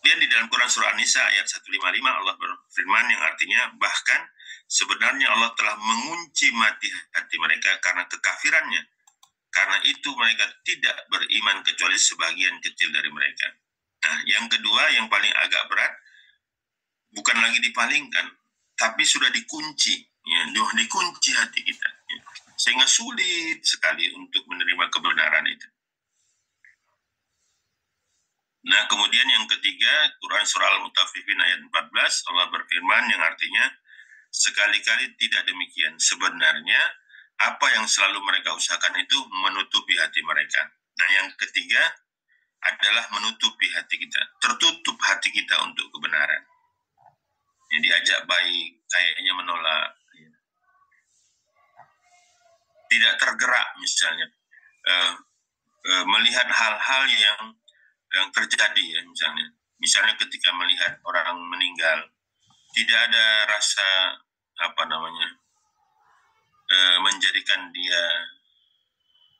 Kemudian di dalam Quran surah An-Nisa ayat 155 Allah berfirman yang artinya, bahkan sebenarnya Allah telah mengunci hati mereka karena kekafirannya. Karena itu mereka tidak beriman kecuali sebagian kecil dari mereka. Nah, yang kedua yang paling agak berat, bukan lagi dipalingkan, tapi sudah dikunci, ya, dikunci hati kita, ya, sehingga sulit sekali untuk menerima kebenaran itu. Nah, kemudian yang ketiga, Quran surah Al-Mutaffifin ayat 14, Allah berfirman yang artinya, sekali-kali tidak demikian. Sebenarnya, apa yang selalu mereka usahakan itu menutupi hati mereka. Nah, yang ketiga adalah menutupi hati kita. Tertutup hati kita untuk kebenaran. Yang diajak baik, kayaknya menolak. Tidak tergerak misalnya. Melihat hal-hal yang terjadi, ya, misalnya ketika melihat orang meninggal, tidak ada rasa menjadikan dia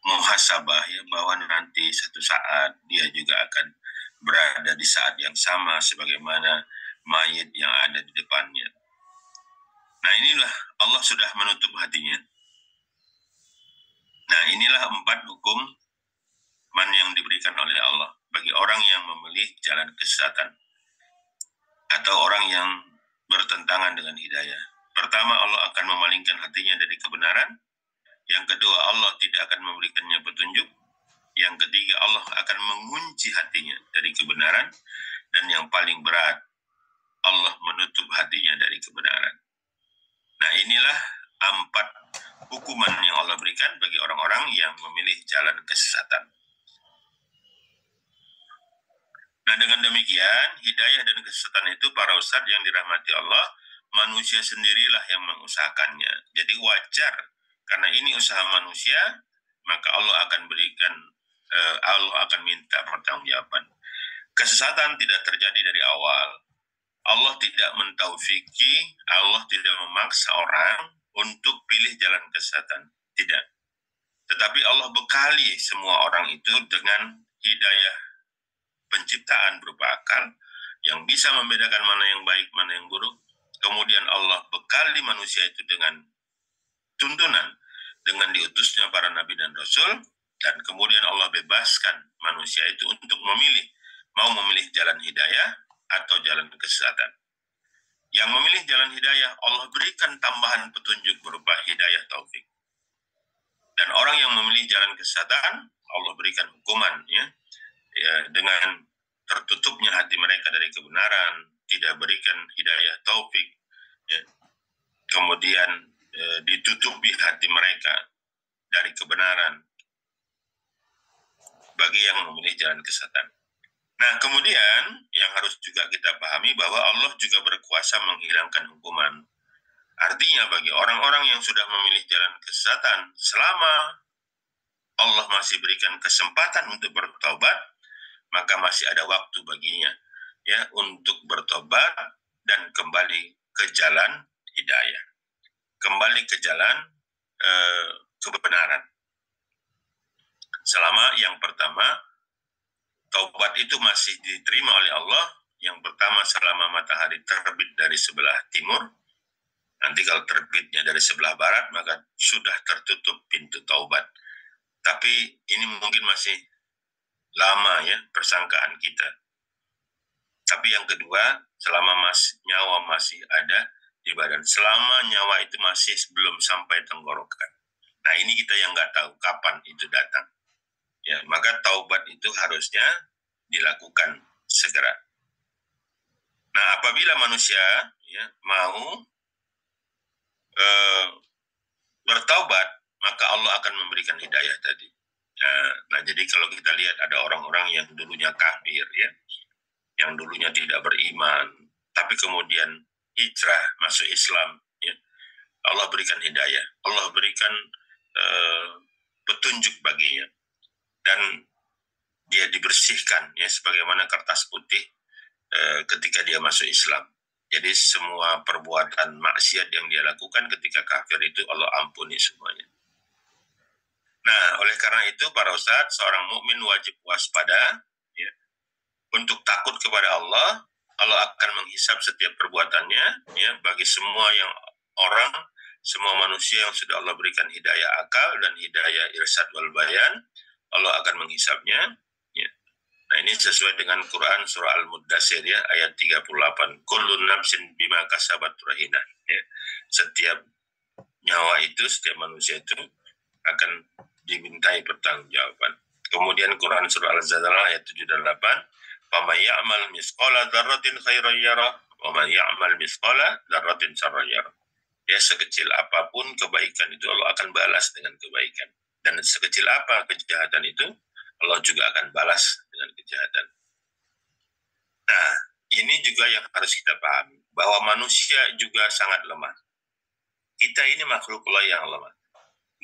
muhasabah, ya, bahwa nanti satu saat dia juga akan berada di saat yang sama sebagaimana mayit yang ada di depannya. Nah, inilah Allah sudah menutup hatinya. Nah, inilah 4 hukum yang diberikan oleh Allah bagi orang yang memilih jalan kesesatan atau orang yang bertentangan dengan hidayah. Pertama, Allah akan memalingkan hatinya dari kebenaran. Yang kedua, Allah tidak akan memberikannya petunjuk. Yang ketiga, Allah akan mengunci hatinya dari kebenaran. Dan yang paling berat, Allah menutup hatinya dari kebenaran. Nah, inilah 4 hukuman yang Allah berikan bagi orang-orang yang memilih jalan kesesatan. Nah, dengan demikian, hidayah dan kesesatan itu para ustadz yang dirahmati Allah, manusia sendirilah yang mengusahakannya. Jadi wajar, karena ini usaha manusia, maka Allah akan berikan, Allah akan minta pertanggungjawaban. Kesesatan tidak terjadi dari awal. Allah tidak mentaufiki, Allah tidak memaksa orang untuk pilih jalan kesesatan. Tidak. Tetapi Allah bekali semua orang itu dengan hidayah penciptaan berupa akal yang bisa membedakan mana yang baik, mana yang buruk. Kemudian Allah bekali manusia itu dengan tuntunan, dengan diutusnya para nabi dan rasul, dan kemudian Allah bebaskan manusia itu untuk memilih, mau memilih jalan hidayah atau jalan kesesatan. Yang memilih jalan hidayah, Allah berikan tambahan petunjuk berupa hidayah taufik. Dan orang yang memilih jalan kesesatan, Allah berikan hukuman, ya, dengan tertutupnya hati mereka dari kebenaran, tidak berikan hidayah taufik, ya. Kemudian ditutupi hati mereka dari kebenaran bagi yang memilih jalan kesesatan. Nah, kemudian yang harus juga kita pahami bahwa Allah juga berkuasa menghilangkan hukuman. Artinya bagi orang-orang yang sudah memilih jalan kesesatan, selama Allah masih berikan kesempatan untuk bertobat, maka masih ada waktu baginya, ya, untuk bertobat dan kembali ke jalan hidayah, kembali ke jalan kebenaran. Selama yang pertama, taubat itu masih diterima oleh Allah. Yang pertama, selama matahari terbit dari sebelah timur. Nanti kalau terbitnya dari sebelah barat, maka sudah tertutup pintu taubat. Tapi ini mungkin masih lama, ya, persangkaan kita. Tapi yang kedua, selama nyawa masih ada di badan, selama nyawa itu masih belum sampai tenggorokan. Nah, ini kita yang nggak tahu kapan itu datang. Ya, maka taubat itu harusnya dilakukan segera. Nah, apabila manusia, ya, mau bertaubat, maka Allah akan memberikan hidayah tadi. Nah, jadi kalau kita lihat ada orang-orang yang dulunya kafir, ya, yang dulunya tidak beriman, tapi kemudian hijrah masuk Islam, ya, Allah berikan hidayah, Allah berikan petunjuk baginya, dan dia dibersihkan, ya, sebagaimana kertas putih ketika dia masuk Islam. Jadi semua perbuatan maksiat yang dia lakukan ketika kafir itu Allah ampuni semuanya. Nah, oleh karena itu para ustadz, seorang mukmin wajib waspada, ya, untuk takut kepada Allah. Allah akan menghisab setiap perbuatannya, ya, bagi semua yang orang, semua manusia yang sudah Allah berikan hidayah akal dan hidayah irsyad wal bayan, Allah akan menghisabnya. Ya. Nah, ini sesuai dengan Quran surah Al-Muddatsir, ya, ayat 38. Kullun nafsin bima kasabat rahinah. Ya. Setiap nyawa itu, setiap manusia itu akan dimintai pertanggungjawaban. Kemudian Quran surah Al-Zalzalah ayat 7 dan 8. Faman ya'mal misqala dzarratin khairan yarah wa man ya'mal misqala dzarratin syarran yarah. Ya, sekecil apapun kebaikan itu Allah akan balas dengan kebaikan. Dan sekecil apa kejahatan itu, Allah juga akan balas dengan kejahatan. Nah, ini juga yang harus kita pahami, bahwa manusia juga sangat lemah. Kita ini makhluk Allah yang lemah,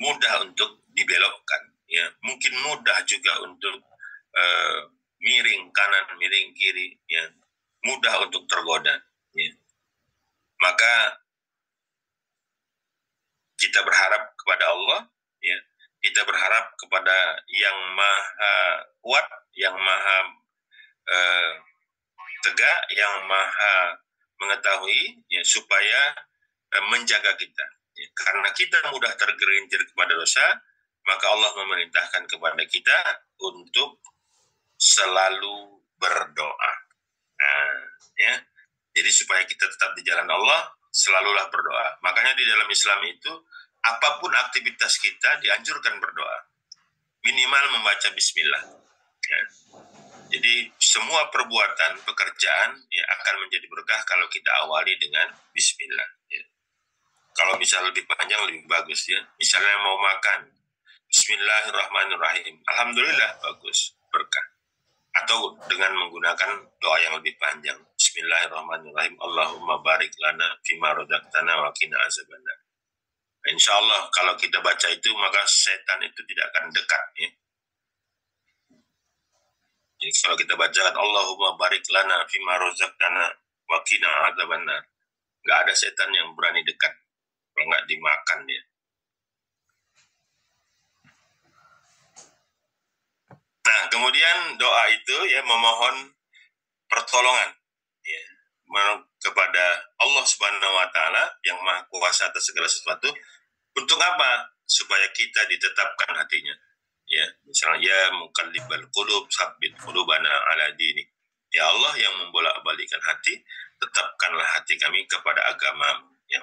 mudah untuk dibelokkan, ya, mungkin mudah juga untuk miring kanan, miring kiri, ya, mudah untuk tergoda, ya. Maka kita berharap kepada Allah, ya, kita berharap kepada yang maha kuat, yang maha tegak, yang maha mengetahui, ya, supaya menjaga kita. Ya, karena kita mudah tergelincir kepada dosa, maka Allah memerintahkan kepada kita untuk selalu berdoa. Nah, ya. Jadi supaya kita tetap di jalan Allah, selalulah berdoa. Makanya di dalam Islam itu, apapun aktivitas kita dianjurkan berdoa. Minimal membaca bismillah. Ya. Jadi semua perbuatan, pekerjaan ya, akan menjadi berkah kalau kita awali dengan bismillah. Ya. Kalau bisa lebih panjang lebih bagus ya. Misalnya mau makan, bismillahirrahmanirrahim. Alhamdulillah bagus, berkah. Atau dengan menggunakan doa yang lebih panjang. Bismillahirrahmanirrahim. Allahumma barik lana fima razaqtana wa qina azabannar. Insya Allah kalau kita baca itu maka setan itu tidak akan dekat ya. Jadi kalau kita bacakan Allahumma barik lana fima razaqtana wa qina azabannar, nggak ada setan yang berani dekat kalau nggak dimakan ya. Nah, kemudian doa itu ya memohon pertolongan ya kepada Allah Subhanahu wa taala yang Maha Kuasa atas segala sesuatu. Untuk apa? Supaya kita ditetapkan hatinya. Ya, misalnya ya muqallibal qulub tsabbit qulubana ala dinik. Ya Allah yang membolak-balikkan hati, tetapkanlah hati kami kepada agama yang.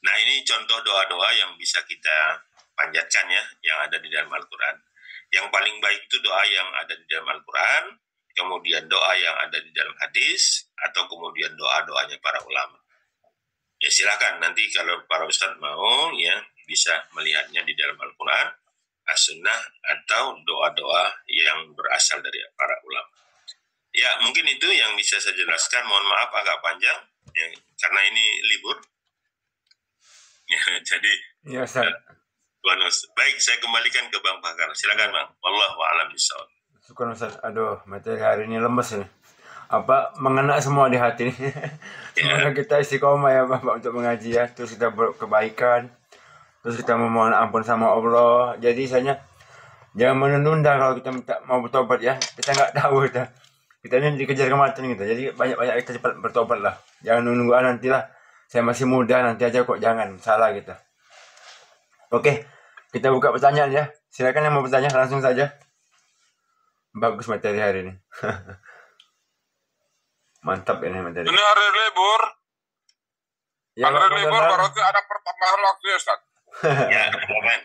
Nah ini contoh doa-doa yang bisa kita panjatkan ya, yang ada di dalam Al-Quran. Yang paling baik itu doa yang ada di dalam Al-Quran, kemudian doa yang ada di dalam hadis, atau kemudian doa-doanya para ulama. Ya silakan nanti kalau para ustadz mau ya bisa melihatnya di dalam Al-Quran, As-Sunnah, atau doa-doa yang berasal dari para ulama. Ya mungkin itu yang bisa saya jelaskan. Mohon maaf agak panjang ya, karena ini libur. Ya, jadi ya, baik, saya kembalikan ke Bang Pakar. Silakan Bang. Wallahu a'lam bishawab. Syukur Ustaz. Aduh, materi hari ini lemes ini. Apa mengena semua di hati ini. Semoga kita istiqomah ya Bapak untuk mengaji ya. Terus kita berkebaikan. Terus kita memohon ampun sama Allah. Jadi saya jangan menunda kalau kita minta mau bertobat ya. Kita nggak tahu kita ini dikejar kematian gitu. Jadi banyak-banyak kita cepat bertobat lah. Jangan nunggu nantilah. Saya masih muda nanti aja kok, jangan salah kita. Oke, kita buka pertanyaan ya. Silakan yang mau bertanya langsung saja. Bagus materi hari ini. Mantap ini materi. Ini hari libur. Ya, hari libur berarti ada pertambahan waktu ya Ustaz. Ya, aman.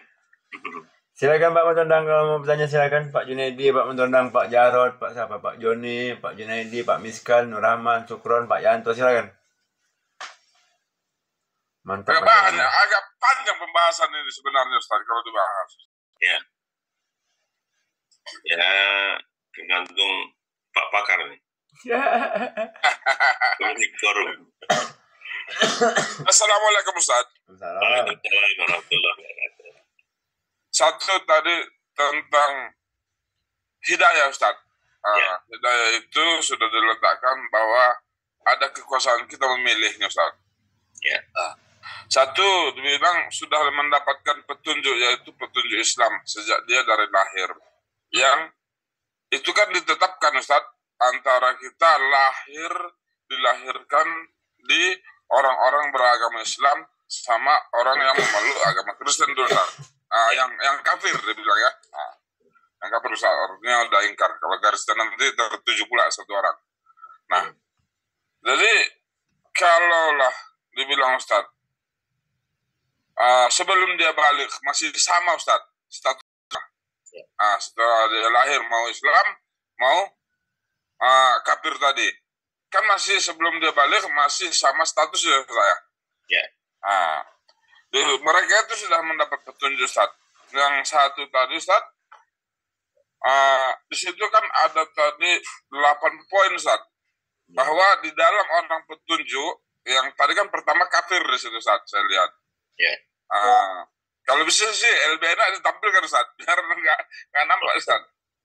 Silakan Pak Mentondang kalau mau bertanya silakan. Pak Junaidi, Pak Mentondang, Pak Jarod, Pak siapa? Pak Joni, Pak Junaidi, Pak Miskan, Nur Rahman, Sukron, Pak Yanto, silakan. Mantap. Agak panjang pembahasan ini sebenarnya Ustaz kalau dibahas. Ya. Ya, tergantung Pak Pakar nih. Forum. Assalamualaikum Ustaz. Waalaikumsalam warahmatullahi wabarakatuh. Satu tadi tentang hidayah Ustaz. Hidayah itu sudah diletakkan bahwa ada kekuasaan kita memilihnya Ustaz. Ya. Satu dibilang sudah mendapatkan petunjuk, yaitu petunjuk Islam sejak dia dari lahir. Yang itu kan ditetapkan Ustaz, antara kita dilahirkan di orang-orang beragama Islam sama orang yang memeluk agama Kristen dulu Ustaz. Yang kafir dibilang ya. Yang kafir Ustaz, artinya udah ingkar. Kalau Kristen nanti tertuju pula satu orang. Nah, jadi kalaulah dibilang Ustaz, sebelum dia balik masih sama Ustaz statusnya. Setelah dia lahir mau Islam, mau kafir tadi. Kan masih sebelum dia balik masih sama status ya saya. Ya. Mereka itu sudah mendapat petunjuk Ustaz. Yang satu tadi Ustaz, di situ kan ada tadi 8 poin Ustaz. Bahwa di dalam orang petunjuk yang tadi kan pertama kafir di situ Ustaz, saya lihat. Ya. Kalau bisa sih LBNA ditampilkan Ustaz, biar nggak nampak Ustaz.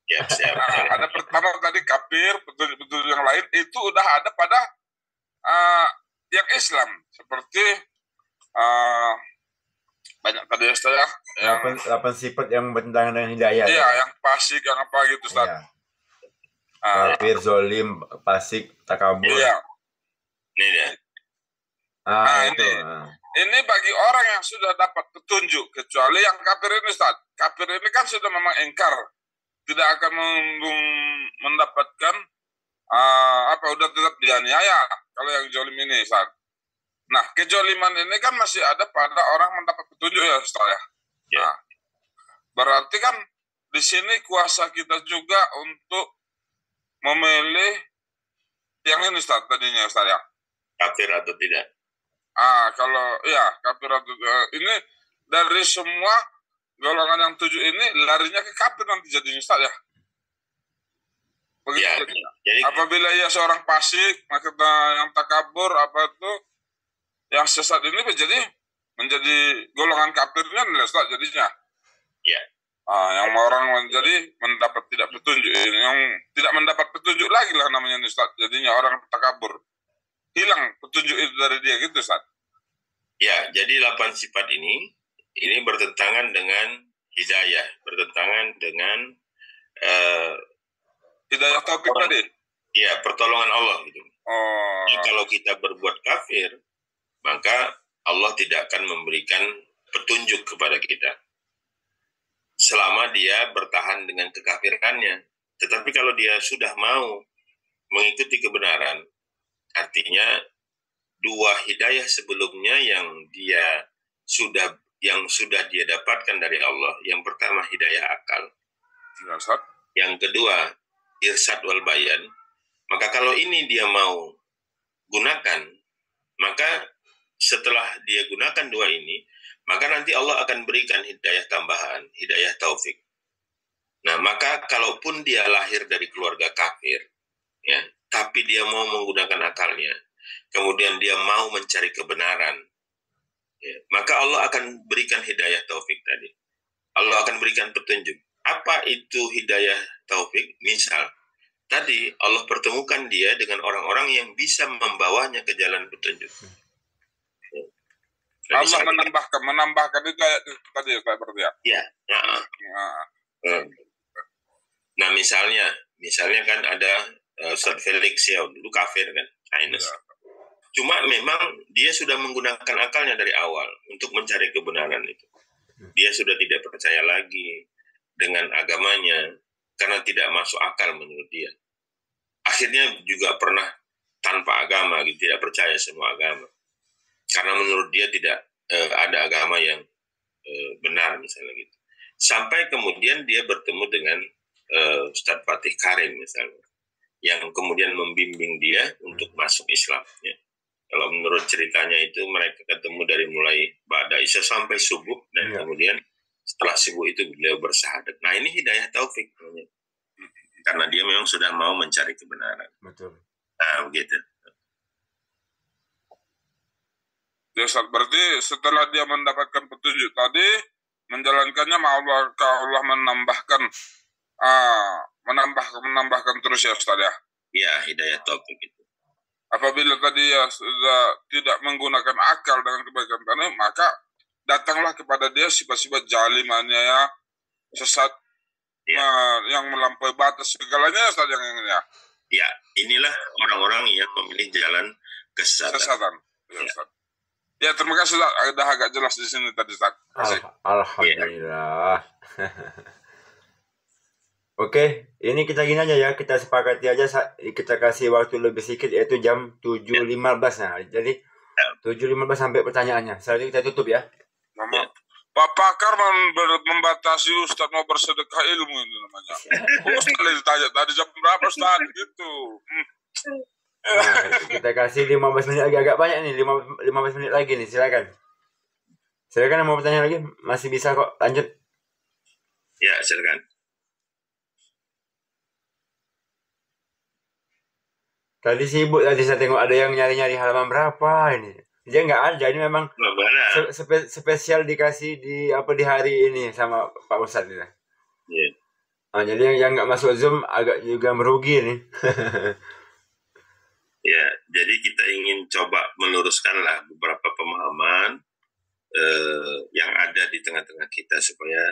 Ya, siap. Ada pertama tadi kafir, petunjuk yang lain itu udah ada pada yang Islam seperti banyak tadi Ustaz ya. 8 sifat yang bertentangan dengan hidayah. Iya, yang fasik, yang apa gitu Ustaz. Iya. Kafir, zolim, fasik, takabur. Iya. Ini dia. Nah, Itu. ini bagi orang yang sudah dapat petunjuk, kecuali yang kafir ini, Ustaz. Kafir ini kan sudah memang ingkar, tidak akan mendapatkan udah tetap dianiaya kalau yang jolim ini, Ustaz. Nah, kejoliman ini kan masih ada pada orang mendapat petunjuk ya, Ustaz ya. Nah, berarti kan di sini kuasa kita juga untuk memilih yang ini, Ustaz, tadinya, Ustaz ya. Kafir atau tidak? Kalau ya kafir atau ini dari semua golongan yang 7 ini larinya ke kafir nanti jadinya, Ustaz ya. Begitu. Ya, jadi apabila ia seorang fasik, maka yang takabur apa itu yang sesat ini menjadi golongan kafirnya, Ustaz, jadinya. Ya. Yang orang menjadi mendapat tidak petunjuk, yang tidak mendapat petunjuk lagi lah namanya, Ustaz. Jadinya orang takabur, hilang petunjuk itu dari dia, gitu, Ustaz. Ya, jadi 8 sifat ini bertentangan dengan hidayah, bertentangan dengan hidayah taufik tadi. Ya, pertolongan Allah gitu. Jadi kalau kita berbuat kafir, maka Allah tidak akan memberikan petunjuk kepada kita selama dia bertahan dengan kekafirannya. Tetapi kalau dia sudah mau mengikuti kebenaran, artinya 2 hidayah sebelumnya yang sudah dia dapatkan dari Allah. Yang pertama hidayah akal, yang kedua irsyad wal bayan. Maka kalau ini dia mau gunakan, maka setelah dia gunakan 2 ini, maka nanti Allah akan berikan hidayah tambahan, hidayah taufik. Nah, maka kalaupun dia lahir dari keluarga kafir, ya, tapi dia mau menggunakan akalnya, kemudian dia mau mencari kebenaran, ya, maka Allah akan berikan hidayah taufik tadi. Allah akan berikan petunjuk. Apa itu hidayah taufik? Misal, tadi Allah pertemukan dia dengan orang-orang yang bisa membawanya ke jalan petunjuk. Nah, Allah menambahkan itu tadi ya, Pak, berarti ya? Ya. Nah, misalnya kan ada Ustaz Felix ya, dulu kafir kan, Chinese. Ya. Cuma memang dia sudah menggunakan akalnya dari awal untuk mencari kebenaran itu. Dia sudah tidak percaya lagi dengan agamanya karena tidak masuk akal menurut dia. Akhirnya juga pernah tanpa agama, gitu, tidak percaya semua agama. Karena menurut dia tidak ada agama yang benar misalnya gitu. Sampai kemudian dia bertemu dengan Ustaz Fatih Karim misalnya, yang kemudian membimbing dia untuk masuk Islam. Ya. Kalau menurut ceritanya itu mereka ketemu dari mulai Ba'da Isya sampai subuh, dan kemudian setelah subuh itu beliau bersyahadat. Nah, ini hidayah taufik namanya. Karena dia memang sudah mau mencari kebenaran. Betul. Nah, begitu. Ya, berarti setelah dia mendapatkan petunjuk tadi, menjalankannya, Allah menambahkan terus ya, Ustaz ya? Ya, hidayah taufik itu. Apabila tadi ya sudah tidak menggunakan akal dengan kebaikan tadi, maka datanglah kepada dia sifat-sifat jalimannya ya, sesat, yang melampaui batas segalanya, Ustaz, yang ini ya. Ya, inilah orang-orang yang memilih jalan kesesatan. Ya, Ustaz. Ya, terima kasih, Ustaz. Sudah agak jelas di sini tadi, Ustaz. Alhamdulillah. Oke, ini kita gini aja ya, kita sepakati aja, kita kasih waktu lebih sedikit, yaitu jam 7.15. Nah, jadi 7.15 sampai pertanyaannya. Selanjutnya kita tutup ya. Pak Pakar membatasi Ustaz mau bersedekah ilmu ini namanya. Ustaz ditanya tadi jam berapa, Ustaz? Gitu. Nah, kita kasih 15 menit lagi, agak banyak nih, 15 menit lagi nih, silakan. Silakan yang mau bertanya lagi, masih bisa kok, lanjut. Ya, silakan. Tadi sibuk, tadi saya tengok ada yang nyari-nyari halaman berapa ini. Dia nggak ada, ini memang spesial dikasih di hari ini sama Pak Ustadz ini. Yeah. Nah, jadi yang nggak masuk Zoom agak juga merugi nih. Ya, jadi kita ingin coba meluruskanlah beberapa pemahaman yang ada di tengah-tengah kita supaya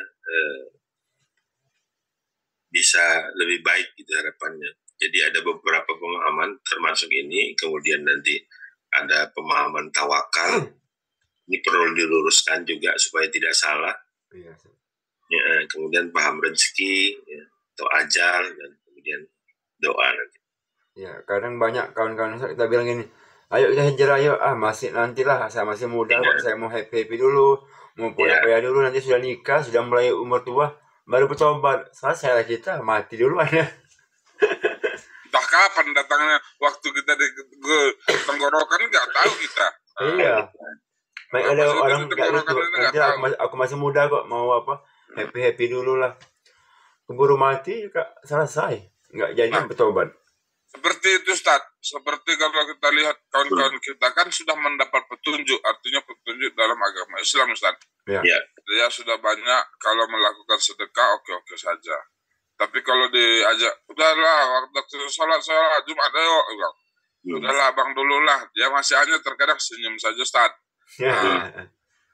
bisa lebih baik gitu harapannya. Jadi ada beberapa pemahaman termasuk ini, kemudian nanti ada pemahaman tawakal. Ini perlu diluruskan juga supaya tidak salah. Iya. Ya, kemudian paham rezeki, ya, atau ajal, dan kemudian doa nanti. Ya, kadang banyak kawan-kawan kita bilang gini, ayo kita hijrah, ayo, masih nantilah, saya masih muda kok, saya mau happy dulu, mau poya-poya dulu, nanti sudah nikah, sudah mulai umur tua, baru bertobat. Selesai kita, mati duluan ya. Entah kapan datangnya waktu kita di tenggorokan nggak tahu kita. Iya. Baik ada Maksudnya orang itu kayak gitu, tenggorokan nanti aku masih muda kok, mau apa, happy dulu lah. Keburu mati, Kak, selesai. Nggak jadi bertobat. Seperti itu, Ustaz. Seperti kalau kita lihat kawan-kawan kita kan sudah mendapat petunjuk, artinya petunjuk dalam agama Islam, Ustaz. Ya. Dia sudah banyak kalau melakukan sedekah, oke-oke saja. Tapi kalau diajak, udahlah, waktu sholat Jumat, ayo. Udahlah, abang dulu lah. Dia masih hanya terkadang senyum saja, Ustaz.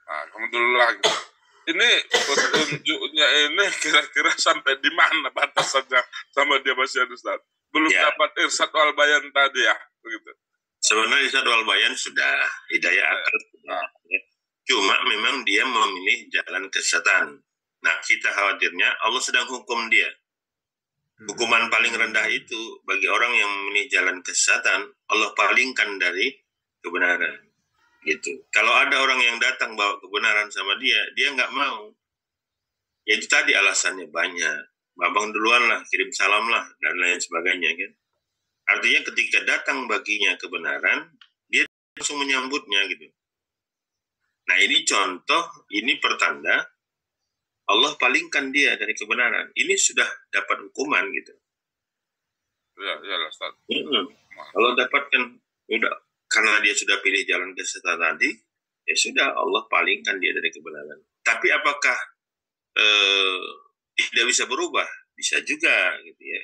Kamu dulu lah. Gitu. Ini petunjuknya ini kira-kira sampai di mana batasannya sama dia masih ada, Ustaz? Belum dapat irsyad wal bayan tadi ya, begitu. Sebenarnya irsyad wal bayan sudah, hidayah akal sudah. Cuma memang dia memilih jalan kesesatan. Nah, kita khawatirnya Allah sedang hukum dia. Hukuman paling rendah itu bagi orang yang memilih jalan kesesatan, Allah palingkan dari kebenaran. Gitu. Kalau ada orang yang datang bawa kebenaran sama dia nggak mau. Ya itu tadi alasannya banyak. Abang duluan lah, kirim salam lah, dan lain sebagainya kan. Artinya ketika datang baginya kebenaran, dia langsung menyambutnya gitu. Nah ini contoh, ini pertanda Allah palingkan dia dari kebenaran. Ini sudah dapat hukuman gitu. Ya, Ustaz. Kalau dapatkan, udah, karena dia sudah pilih jalan kesesatan tadi, ya sudah Allah palingkan dia dari kebenaran. Tapi apakah tidak bisa berubah? Bisa juga gitu ya.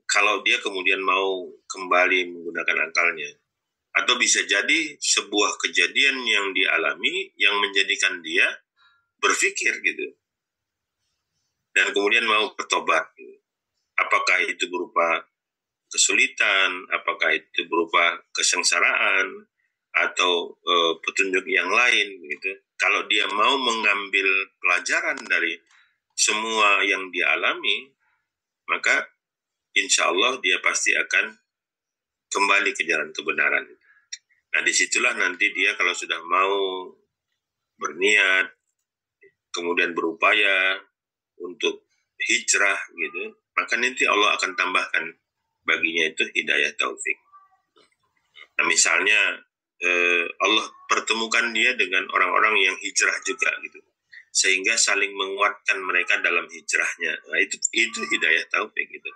Kalau dia kemudian mau kembali menggunakan akalnya, atau bisa jadi sebuah kejadian yang dialami yang menjadikan dia berpikir gitu, dan kemudian mau bertobat gitu. Apakah itu berupa kesulitan, apakah itu berupa kesengsaraan, atau petunjuk yang lain gitu. Kalau dia mau mengambil pelajaran dari semua yang dia alami, maka insya Allah dia pasti akan kembali ke jalan kebenaran. Nah disitulah nanti dia kalau sudah mau berniat, kemudian berupaya untuk hijrah gitu, maka nanti Allah akan tambahkan baginya itu hidayah taufik. Nah misalnya Allah pertemukan dia dengan orang-orang yang hijrah juga gitu, sehingga saling menguatkan mereka dalam hijrahnya. Nah itu hidayah taufik gitu.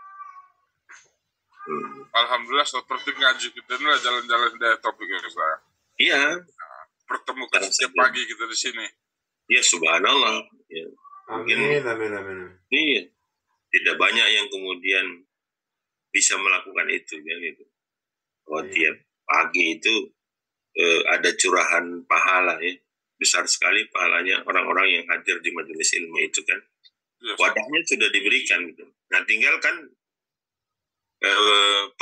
Alhamdulillah seperti ngaji kita ini jalan-jalan hidayah taufik ya saya. Iya. Pertemukan setiap pagi kita di sini. Ya subhanallah. Ya. Amin. Iya. Tidak banyak yang kemudian bisa melakukan itu kan itu. Tiap pagi itu ada curahan pahala ya. Besar sekali pahalanya orang-orang yang hadir di majelis ilmu itu kan. Wadahnya sudah diberikan gitu. Nah tinggal kan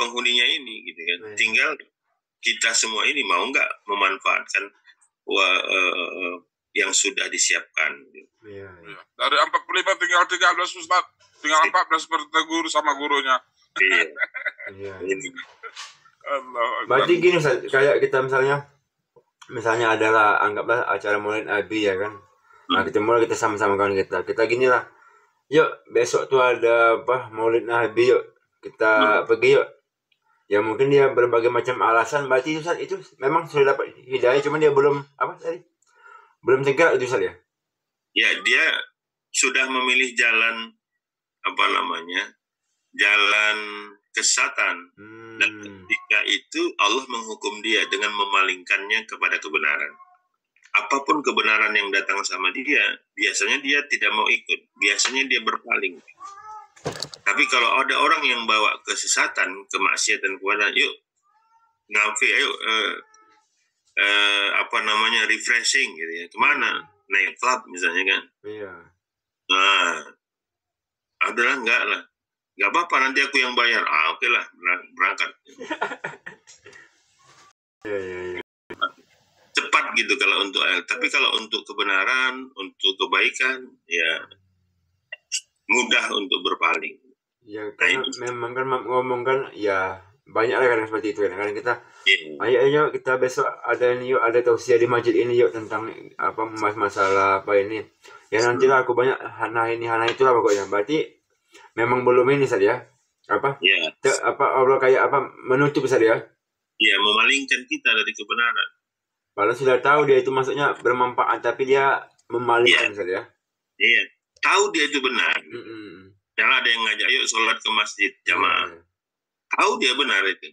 penghuninya ini gitu kan. Tinggal kita semua ini mau nggak memanfaatkan yang sudah disiapkan gitu. Iya. Dari 45 tinggal 13 Ustaz. Tinggal 14 bertegur sama gurunya. Iya. Allah. Berarti gini Ustaz, kayak kita misalnya adalah anggaplah acara Maulid Nabi ya kan. Nah kita sama-sama kawan kita gini lah. Yuk besok tuh ada Maulid Nabi, yuk kita pergi yuk. Ya mungkin dia berbagai macam alasan, berarti itu memang sudah dapat hidayah, cuma dia belum belum tegak itu Ustaz ya. Ya dia sudah memilih jalan jalan kesesatan, dan ketika itu Allah menghukum dia dengan memalingkannya kepada kebenaran. Apapun kebenaran yang datang sama dia, biasanya dia tidak mau ikut, biasanya dia berpaling. Tapi kalau ada orang yang bawa kesesatan, kemaksiatan kepada, yuk ngafi, ayo refreshing gitu ya, kemana? Naik club misalnya kan. Iya. Nah, adalah enggak lah, nggak apa-apa nanti aku yang bayar. Oke lah, berangkat. Cepat gitu kalau untuk tapi kalau untuk kebenaran, untuk kebaikan, ya mudah untuk berpaling. Ya karena memang kan ngomong kan ya banyak lah kadang seperti itu kan. Kadang kita ayo kita besok ada ini yuk, ada tausiah di masjid ini yuk tentang apa masalah apa ini. Ya nantilah aku banyak hana itulah pokoknya. Berarti memang belum ini saja apa? Ya. Apa Allah kayak apa menutup saja. Ya, memalingkan kita dari kebenaran. Padahal sudah tahu dia itu maksudnya bermanfaat tapi dia memalingkan saja. Iya, tahu dia itu benar. Misalnya ada yang ngajak yuk sholat ke masjid jamaah. Tahu dia benar itu.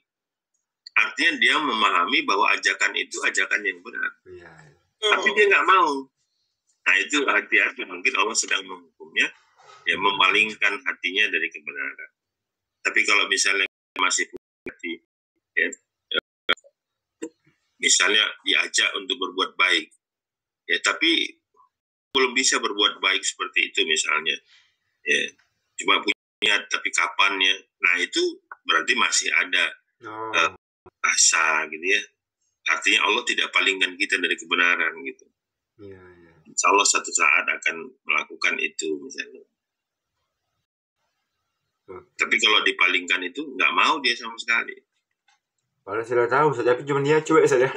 Artinya dia memahami bahwa ajakan itu ajakan yang benar. Tapi dia nggak mau. Nah itu hati-hati, mungkin Allah sedang menghukumnya, ya memalingkan hatinya dari kebenaran. Tapi kalau misalnya masih hati, ya, misalnya diajak untuk berbuat baik, ya tapi belum bisa berbuat baik seperti itu misalnya, ya cuma punya tapi kapannya, nah itu berarti masih ada rasa gitu ya. Artinya Allah tidak palingkan kita dari kebenaran gitu. Insya Allah satu saat akan melakukan itu misalnya. Tapi kalau dipalingkan itu nggak mau dia sama sekali. Padahal sudah tahu, tapi cuma dia cuek saja.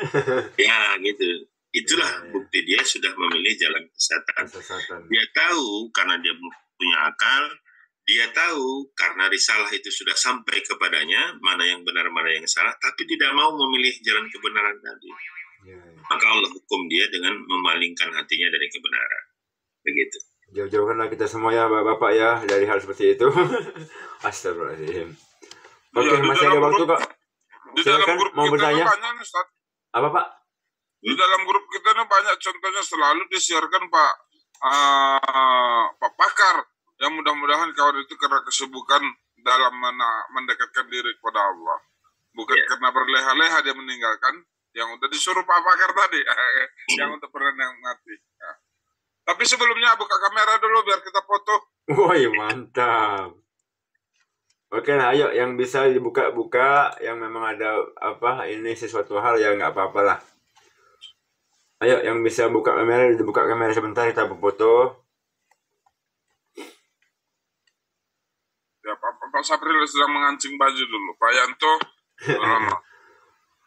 Ya gitu. Itulah bukti dia sudah memilih jalan kesesatan. Dia tahu karena dia punya akal. Dia tahu karena risalah itu sudah sampai kepadanya, mana yang benar, mana yang salah, tapi tidak mau memilih jalan kebenaran tadi. Maka Allah hukum dia dengan memalingkan hatinya dari kebenaran. Begitu. Jauh-jauhkanlah kita semua ya Bapak ya dari hal seperti itu. Astagfirullahaladzim. Oke, masih ada waktu kok. Di dalam grup mau kita bertanya? Banyak nih, Ustaz. Apa Pak? Di dalam grup kita nih banyak contohnya selalu disiarkan Pak Pakar. Yang mudah-mudahan kawan itu karena kesibukan dalam mendekatkan diri kepada Allah. Bukan karena berleha-leha dia meninggalkan yang udah disuruh Pak Pakar tadi. Yang untuk pernah yang mati. Ya. Tapi sebelumnya buka kamera dulu biar kita foto. Woi mantap. Oke lah, ayo yang bisa dibuka-buka, yang memang ada apa ini sesuatu hal ya nggak apa-apa lah. Ayo yang bisa buka kamera, dibuka kamera sebentar kita berfoto. Ya Pak Sapril sedang mengancing baju dulu. Pak Yanto.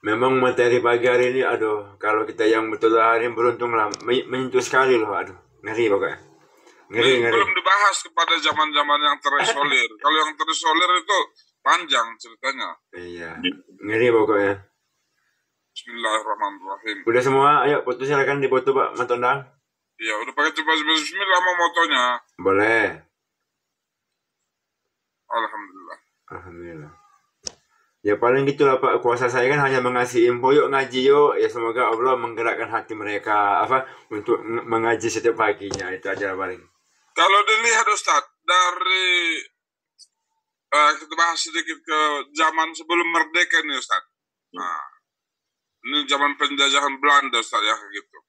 Memang materi pagi hari ini, aduh, kalau kita yang betul hari ini beruntung lah, menyentuh sekali loh, aduh, ngeri pokoknya. Ngeri. Belum dibahas kepada zaman-zaman yang terisolir. Kalau yang terisolir itu panjang ceritanya. Iya, ngeri pokoknya. Bismillahirrahmanirrahim. Udah semua, ayo foto silakan difoto Pak Matondang. Iya, udah pakai coba bismillah mau motonya. Boleh. Alhamdulillah. Alhamdulillah. Ya paling gitulah Pak, kuasa saya kan hanya mengasih info yuk ngaji yuk, ya semoga Allah menggerakkan hati mereka apa untuk mengaji setiap paginya, itu aja paling. Kalau dilihat Ustadz dari kita bahas sedikit ke zaman sebelum merdeka nih Ustadz. Nah, ini zaman penjajahan Belanda Ustadz ya gitu.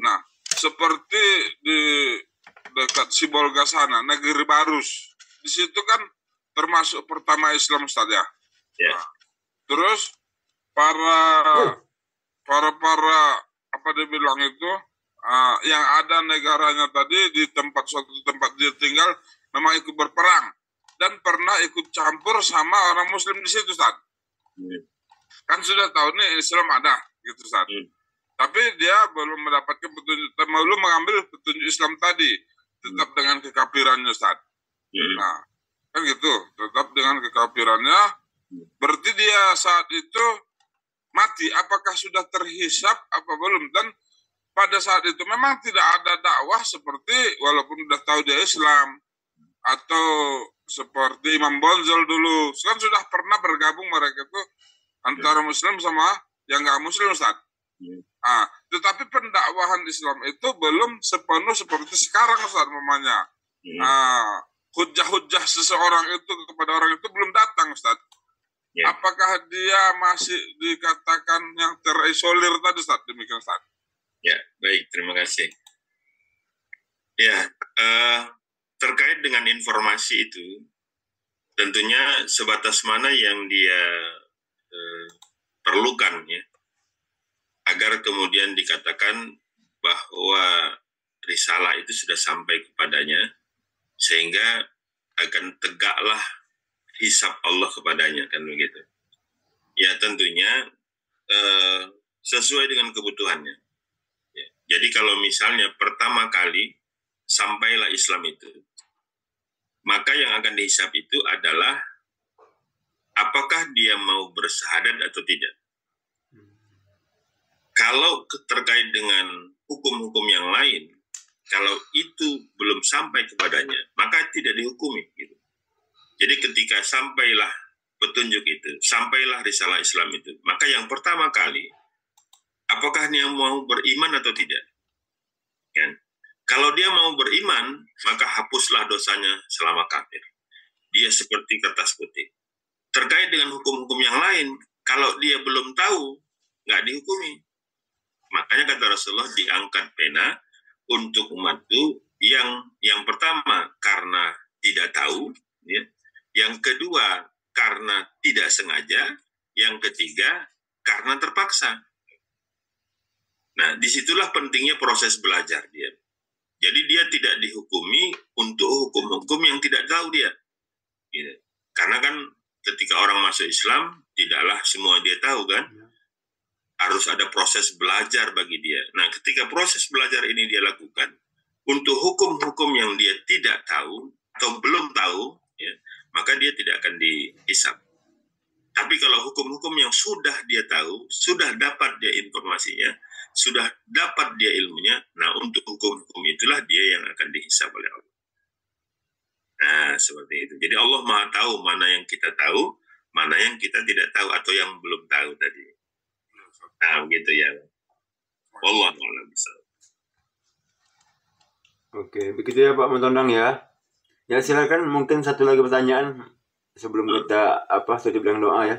Nah, seperti di dekat Sibolga sana, Negeri Barus, di situ kan termasuk pertama Islam Ustadz ya. Nah, terus para apa dia bilang itu yang ada negaranya tadi di suatu tempat dia tinggal memang ikut berperang dan pernah ikut campur sama orang Muslim di situ Ustaz. Kan sudah tahu nih Islam ada gitu Ustaz. Tapi dia belum mendapatkan petunjuk, belum mengambil petunjuk Islam tadi, tetap dengan kekafirannya Ustaz. Nah, kan gitu, tetap dengan kekafirannya. Berarti dia saat itu mati, apakah sudah terhisap apa belum? Dan pada saat itu memang tidak ada dakwah seperti walaupun sudah tahu dia Islam atau seperti Imam Bonjol dulu kan sudah pernah bergabung mereka itu antara Muslim sama yang nggak Muslim Ustaz. Tetapi pendakwahan Islam itu belum sepenuh seperti sekarang Ustaz namanya. Hujah-hujah seseorang itu kepada orang itu belum datang Ustaz. Apakah dia masih dikatakan yang terisolir tadi Ustaz? Demikian Ustaz. Ya, baik, terima kasih. Ya, terkait dengan informasi itu, tentunya sebatas mana yang dia perlukan ya. agar kemudian dikatakan bahwa risalah itu sudah sampai kepadanya, sehingga akan tegaklah hisab Allah kepadanya, kan begitu. Ya tentunya sesuai dengan kebutuhannya. Ya. Jadi kalau misalnya pertama kali sampailah Islam itu, maka yang akan dihisab itu adalah apakah dia mau bersyahadat atau tidak. Kalau terkait dengan hukum-hukum yang lain, kalau itu belum sampai kepadanya, maka tidak dihukumi. Gitu. Jadi ketika sampailah petunjuk itu, sampailah risalah Islam itu, maka yang pertama kali, apakah dia mau beriman atau tidak? Kan? Kalau dia mau beriman, maka hapuslah dosanya selama kafir. Dia seperti kertas putih. Terkait dengan hukum-hukum yang lain, kalau dia belum tahu, nggak dihukumi. Makanya kata Rasulullah, diangkat pena untuk umatku yang pertama karena tidak tahu, ya. Yang kedua karena tidak sengaja, yang ketiga karena terpaksa. Nah, disitulah pentingnya proses belajar dia. Jadi dia tidak dihukumi untuk hukum-hukum yang tidak tahu dia. Gitu. Karena kan ketika orang masuk Islam, tidaklah semua dia tahu kan. Harus ada proses belajar bagi dia. Nah, ketika proses belajar ini dia lakukan, untuk hukum-hukum yang dia tidak tahu atau belum tahu, ya, maka dia tidak akan dihisab. Tapi kalau hukum-hukum yang sudah dia tahu, sudah dapat dia informasinya, sudah dapat dia ilmunya, nah untuk hukum-hukum itulah dia yang akan dihisab oleh Allah. Nah, seperti itu. Jadi Allah Maha tahu mana yang kita tahu, mana yang kita tidak tahu atau yang belum tahu tadi. Nah, begitu ya. Wallahu a'lam bishawab. Oke, begitu ya Pak Mentondang ya. Ya silakan, mungkin satu lagi pertanyaan sebelum kita tutup dengan doa ya.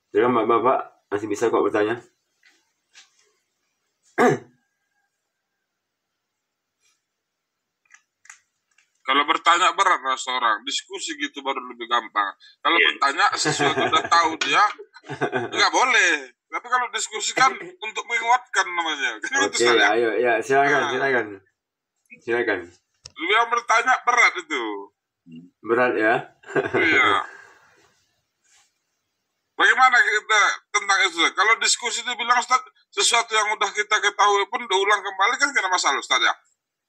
Silakan Bapak, masih bisa kok bertanya. Kalau bertanya berat lah seorang, diskusi gitu baru lebih gampang. Kalau bertanya sesuatu udah tahu dia, nggak boleh. Tapi kalau diskusi kan untuk menguatkan namanya. Oke, ayo ya silakan. Yang bertanya berat itu. Berat ya. Iya. Bagaimana kita tentang itu? Kalau diskusi itu bilang Ustaz, sesuatu yang udah kita ketahui pun diulang kembali kan tidak masalah Ustaz ya?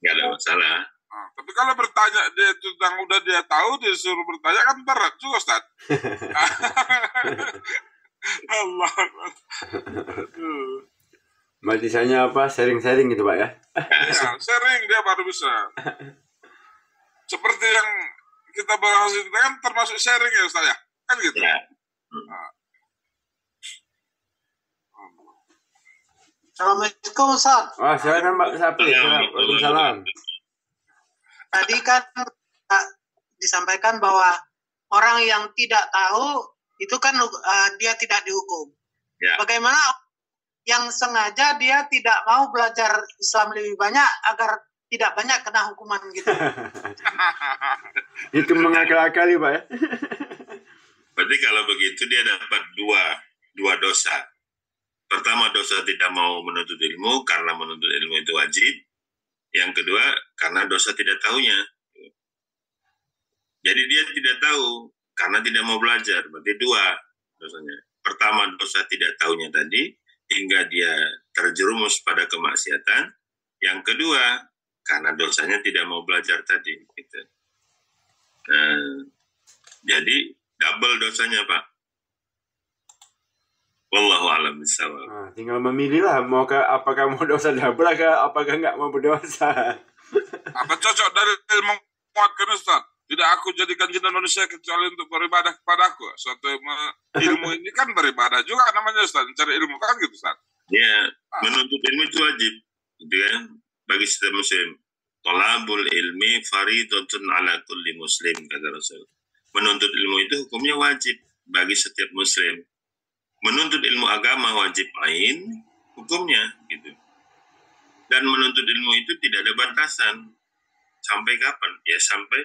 Nggak ada masalah. Nah, tapi kalau bertanya dia itu yang udah dia tahu, dia suruh bertanya kan berat juga Ustaz. Allah. Matisanya sharing-sharing gitu Pak ya? Ya, sharing dia baru bisa. Seperti yang kita bahas itu kan termasuk sharing ya Ustaz ya? Kan gitu? Ya. Nah. Assalamualaikum Ustaz. Wah, silakan Pak Sapi. Waalaikumsalam. Tadi kan disampaikan bahwa orang yang tidak tahu itu kan dia tidak dihukum. Ya. Bagaimana yang sengaja dia tidak mau belajar Islam lebih banyak agar tidak banyak kena hukuman gitu? Itu mengakal-akali Pak ya? Berarti kalau begitu dia dapat dua dosa. Pertama, dosa tidak mau menuntut ilmu karena menuntut ilmu itu wajib. Yang kedua, karena dosa tidak tahunya. Jadi dia tidak tahu karena tidak mau belajar. Berarti dua dosanya. Pertama, dosa tidak tahunya tadi hingga dia terjerumus pada kemaksiatan. Yang kedua, karena dosanya tidak mau belajar tadi. Gitu. Nah, jadi double dosanya Pak. Wallahu a'lam bishawab. Nah, tinggal memilih lah, apakah mau dosa double apakah nggak mau berdosa. Apa cocok dari ilmu menguatkan Ustaz? Tidak aku jadikan jin manusia kecuali untuk beribadah kepadaku. Suatu ilmu ini kan beribadah juga namanya Ustaz. Mencari ilmu kan gitu Ustaz. Ya, menuntut ilmu itu wajib. Gitu kan? Bagi setiap muslim. Thalabul ilmi faridatun ala kulli muslim, kata Rasul. Menuntut ilmu itu hukumnya wajib bagi setiap muslim. Menuntut ilmu agama wajib ain hukumnya gitu. Dan menuntut ilmu itu tidak ada batasan. Sampai kapan? Ya sampai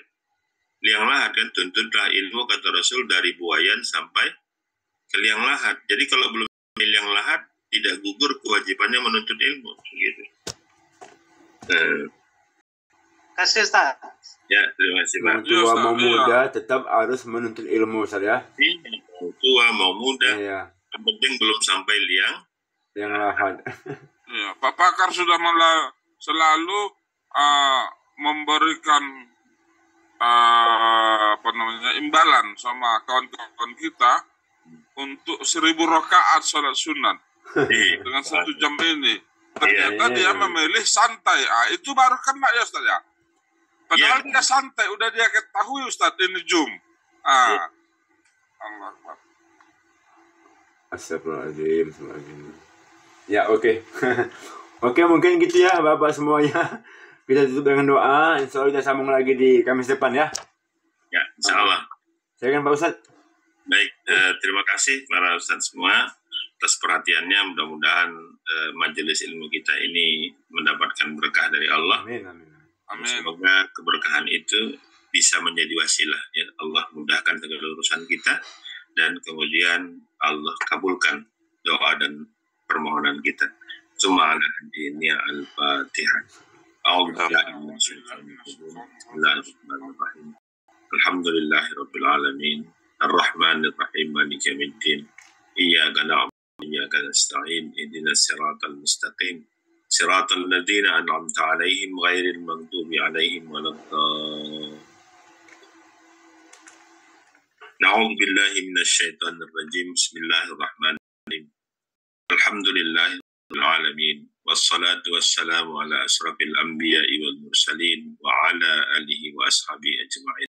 liang lahat kan, tuntutlah ilmu kata Rasul dari buayan sampai ke liang lahat. Jadi kalau belum liang lahat tidak gugur kewajibannya menuntut ilmu. Gitu. Kasih Ustaz. Ya, terima kasih Pak. Mau tua mau muda tetap harus menuntut ilmu, Ustaz ya. Mau tua mau muda, Iya. yang penting belum sampai liang Yang lahat. Ya, Pak Pakar sudah selalu memberikan imbalan sama kawan-kawan kita untuk 1000 rakaat sholat sunat dengan 1 jam ini. Ternyata dia memilih santai. Itu baru kena ya Ustaz ya. Padahal dia santai, udah dia ketahui Ustaz ini Jum. Allah Akbar. Astagfirullahaladzim. Ya, oke. Oke, mungkin gitu ya Bapak semuanya. Kita tutup dengan doa. Insya Allah kita sambung lagi di Kamis depan ya. Ya, insya Allah. Saya kan Pak Ustadz. Baik, terima kasih para Ustadz semua atas perhatiannya. Mudah-mudahan majelis ilmu kita ini mendapatkan berkah dari Allah. Amin, amin. Amin. Semoga keberkahan itu bisa menjadi wasilah. Ya, Allah mudahkan segala urusan kita. Dan kemudian Allah kabulkan doa dan permohonan kita. Cuma ala hadiniya al-Fatihah. Bismillahirrahmanirrahim. Alhamdulillahirabbil alamin. Ar-Rahmanir Rahim. Maliki yaumiddin. Iyyaka na'budu wa iyyaka nasta'in. Ihdinas siratal mustaqim. Siratal ladzina an'amta 'alaihim ghairil maghdubi 'alaihim waladdallin. Na'udzu billahi minasyaitonir rajim. Bismillahirrahmanirrahim. Alhamdulillahirabbil alamin. Wassalatu wassalamu ala asrafil anbiya'i wal mursalin wa ala alihi wa ashabihi ajma'in.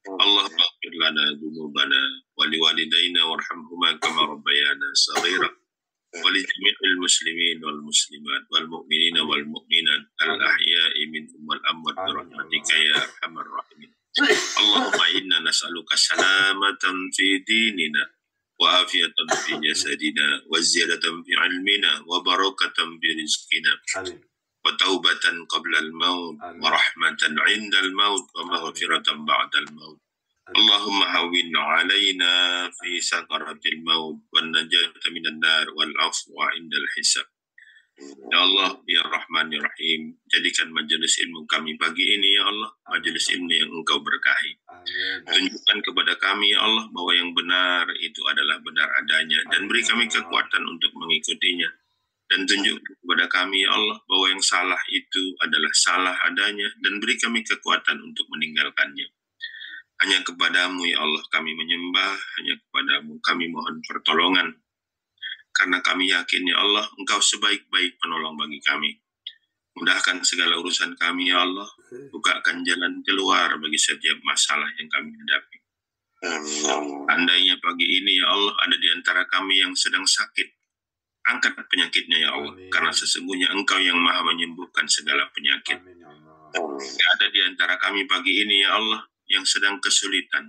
Allahumma ighfir lana dhunubana wa liwalidayna warhamhuma kama rabbayana shaghira wa li jami'il muslimin wal muslimat wal mu'minina wal mu'minat al ahya'i minhum wal amwat bi rahmatika ya arhamar rahimin. Allahumma inna nas'aluka salamatan fi dinina wa afiyatan fi jasadina wa ziyadatan fi ilmina wa barakatan fi rizqina wa taubatan qabla al-maut wa rahmatan 'inda al-maut wa maghfiratan ba'da al-maut. Allahumma hawwin 'alaina fi sakaratil maut wan najata minan nar wal 'afwa 'inda al-hisab. Ya Allah, ya Rahman, ya Rahim, jadikan majelis ilmu kami pagi ini, ya Allah, majelis ilmu yang Engkau berkahi. Tunjukkan kepada kami, ya Allah, bahwa yang benar itu adalah benar adanya, dan beri kami kekuatan untuk mengikutinya. Dan tunjukkan kepada kami, ya Allah, bahwa yang salah itu adalah salah adanya, dan beri kami kekuatan untuk meninggalkannya. Hanya kepadamu, ya Allah, kami menyembah, hanya kepadamu kami mohon pertolongan. Karena kami yakin, ya Allah, Engkau sebaik-baik penolong bagi kami. Mudahkan segala urusan kami, ya Allah. Bukakan jalan keluar bagi setiap masalah yang kami hadapi. Andainya pagi ini, ya Allah, ada di antara kami yang sedang sakit, angkat penyakitnya, ya Allah. Karena sesungguhnya Engkau yang maha menyembuhkan segala penyakit. Ada di antara kami pagi ini, ya Allah, yang sedang kesulitan,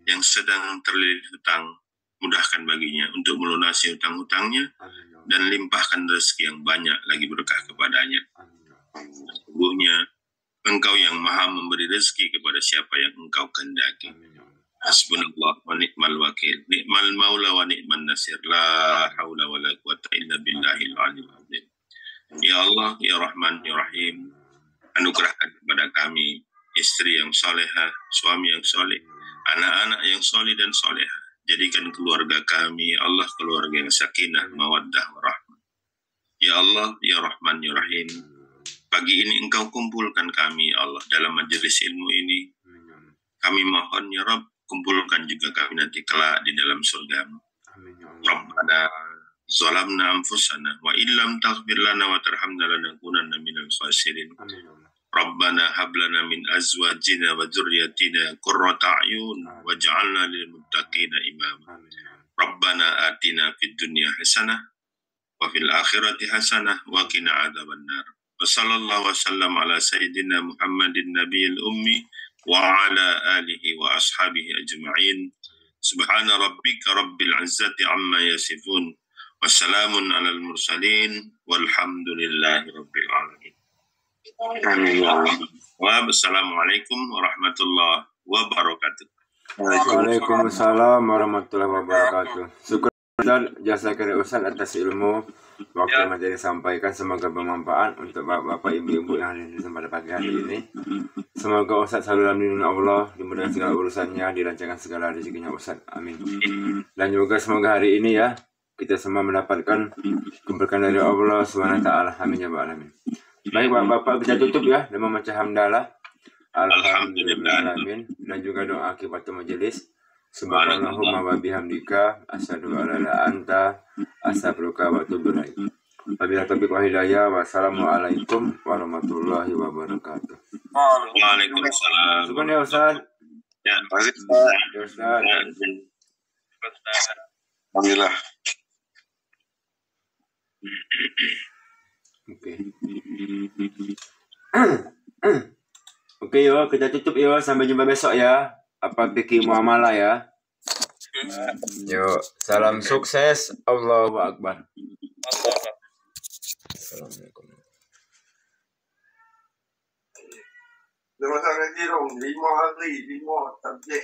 yang sedang terlilit hutang, mudahkan baginya untuk melunasi hutang-hutangnya dan limpahkan rezeki yang banyak lagi berkah kepadanya. Sesungguhnya Engkau yang maha memberi rezeki kepada siapa yang Engkau kehendaki. Hasbunallah wa ni'mal wakil, ni'mal maula wa ni'man nasir, la haula wa la quwata illa billahil aliyyil azim. Ya Allah, ya Rahman, ya Rahim, anugerahkan kepada kami istri yang salehah, suami yang soleh, anak-anak yang soleh dan solehah. Jadikan keluarga kami, Allah, keluarga yang sakinah, mawaddah, warahmah. Ya Allah, ya Rahman, ya Rahim, pagi ini Engkau kumpulkan kami, ya Allah, dalam majelis ilmu ini. Kami mohon, ya Rabb, kumpulkan juga kami nanti kelak di dalam surga-Mu. Rabbana zalamna anfusana wa illam taghfir lana wa tarhamna lanakunanna minal khasirin. Rabbana hablana min azwajina wa dzurriyyatina qurrata a'yun waj'alna lil muttaqina imama. Rabbana atina fid dunya hasanah wa fil akhirati hasanah wa qina adzabannar. Wa sallallahu wasallam ala sayyidina Muhammadin nabiyil ummi wa ala alihi wa ashabihi ajma'in. Subhana rabbika rabbil izzati amma yasifun. Wassalamun alal mursalin walhamdulillahi rabbil alamin. Wassalamualaikum warahmatullahi wabarakatuh. Waalaikumsalam warahmatullahi wabarakatuh. Dan jasa kerja Ustaz atas ilmu waktu materi sampaikan, semoga bermanfaat untuk bapak ibu-ibu yang hadir pada pagi hari ini. Semoga Ustaz selalu dalam lindungan Allah, dimudahkan segala urusannya, dilancarkan segala rezekinya Ustaz. Amin. Dan juga semoga hari ini ya kita semua mendapatkan keberkahan dari Allah SWT. Amin ya Rabbal alamin. Baik bapak kita tutup ya dengan membaca hamdalah. Alhamdulillah. Dan juga doa akibat majelis. Subhanallahumma wa bihamdika asyhadu an la ilaha anta astaghfiruka wa atubu ilaik. Wabillahi taufiq wal hidayah. Wassalamualaikum warahmatullahi wabarakatuh. Waalaikumsalam. Syukur ya Ustaz. Ya, terima kasih Ustaz. Alhamdulillah. Oke. Oke yo, kita tutup yo, sampai jumpa besok ya. Apa fikih muamalah ya. Yuk, salam sukses. Allahu Akbar. Assalamualaikum. Terima kasih dong, 5 hari, 5 subjek.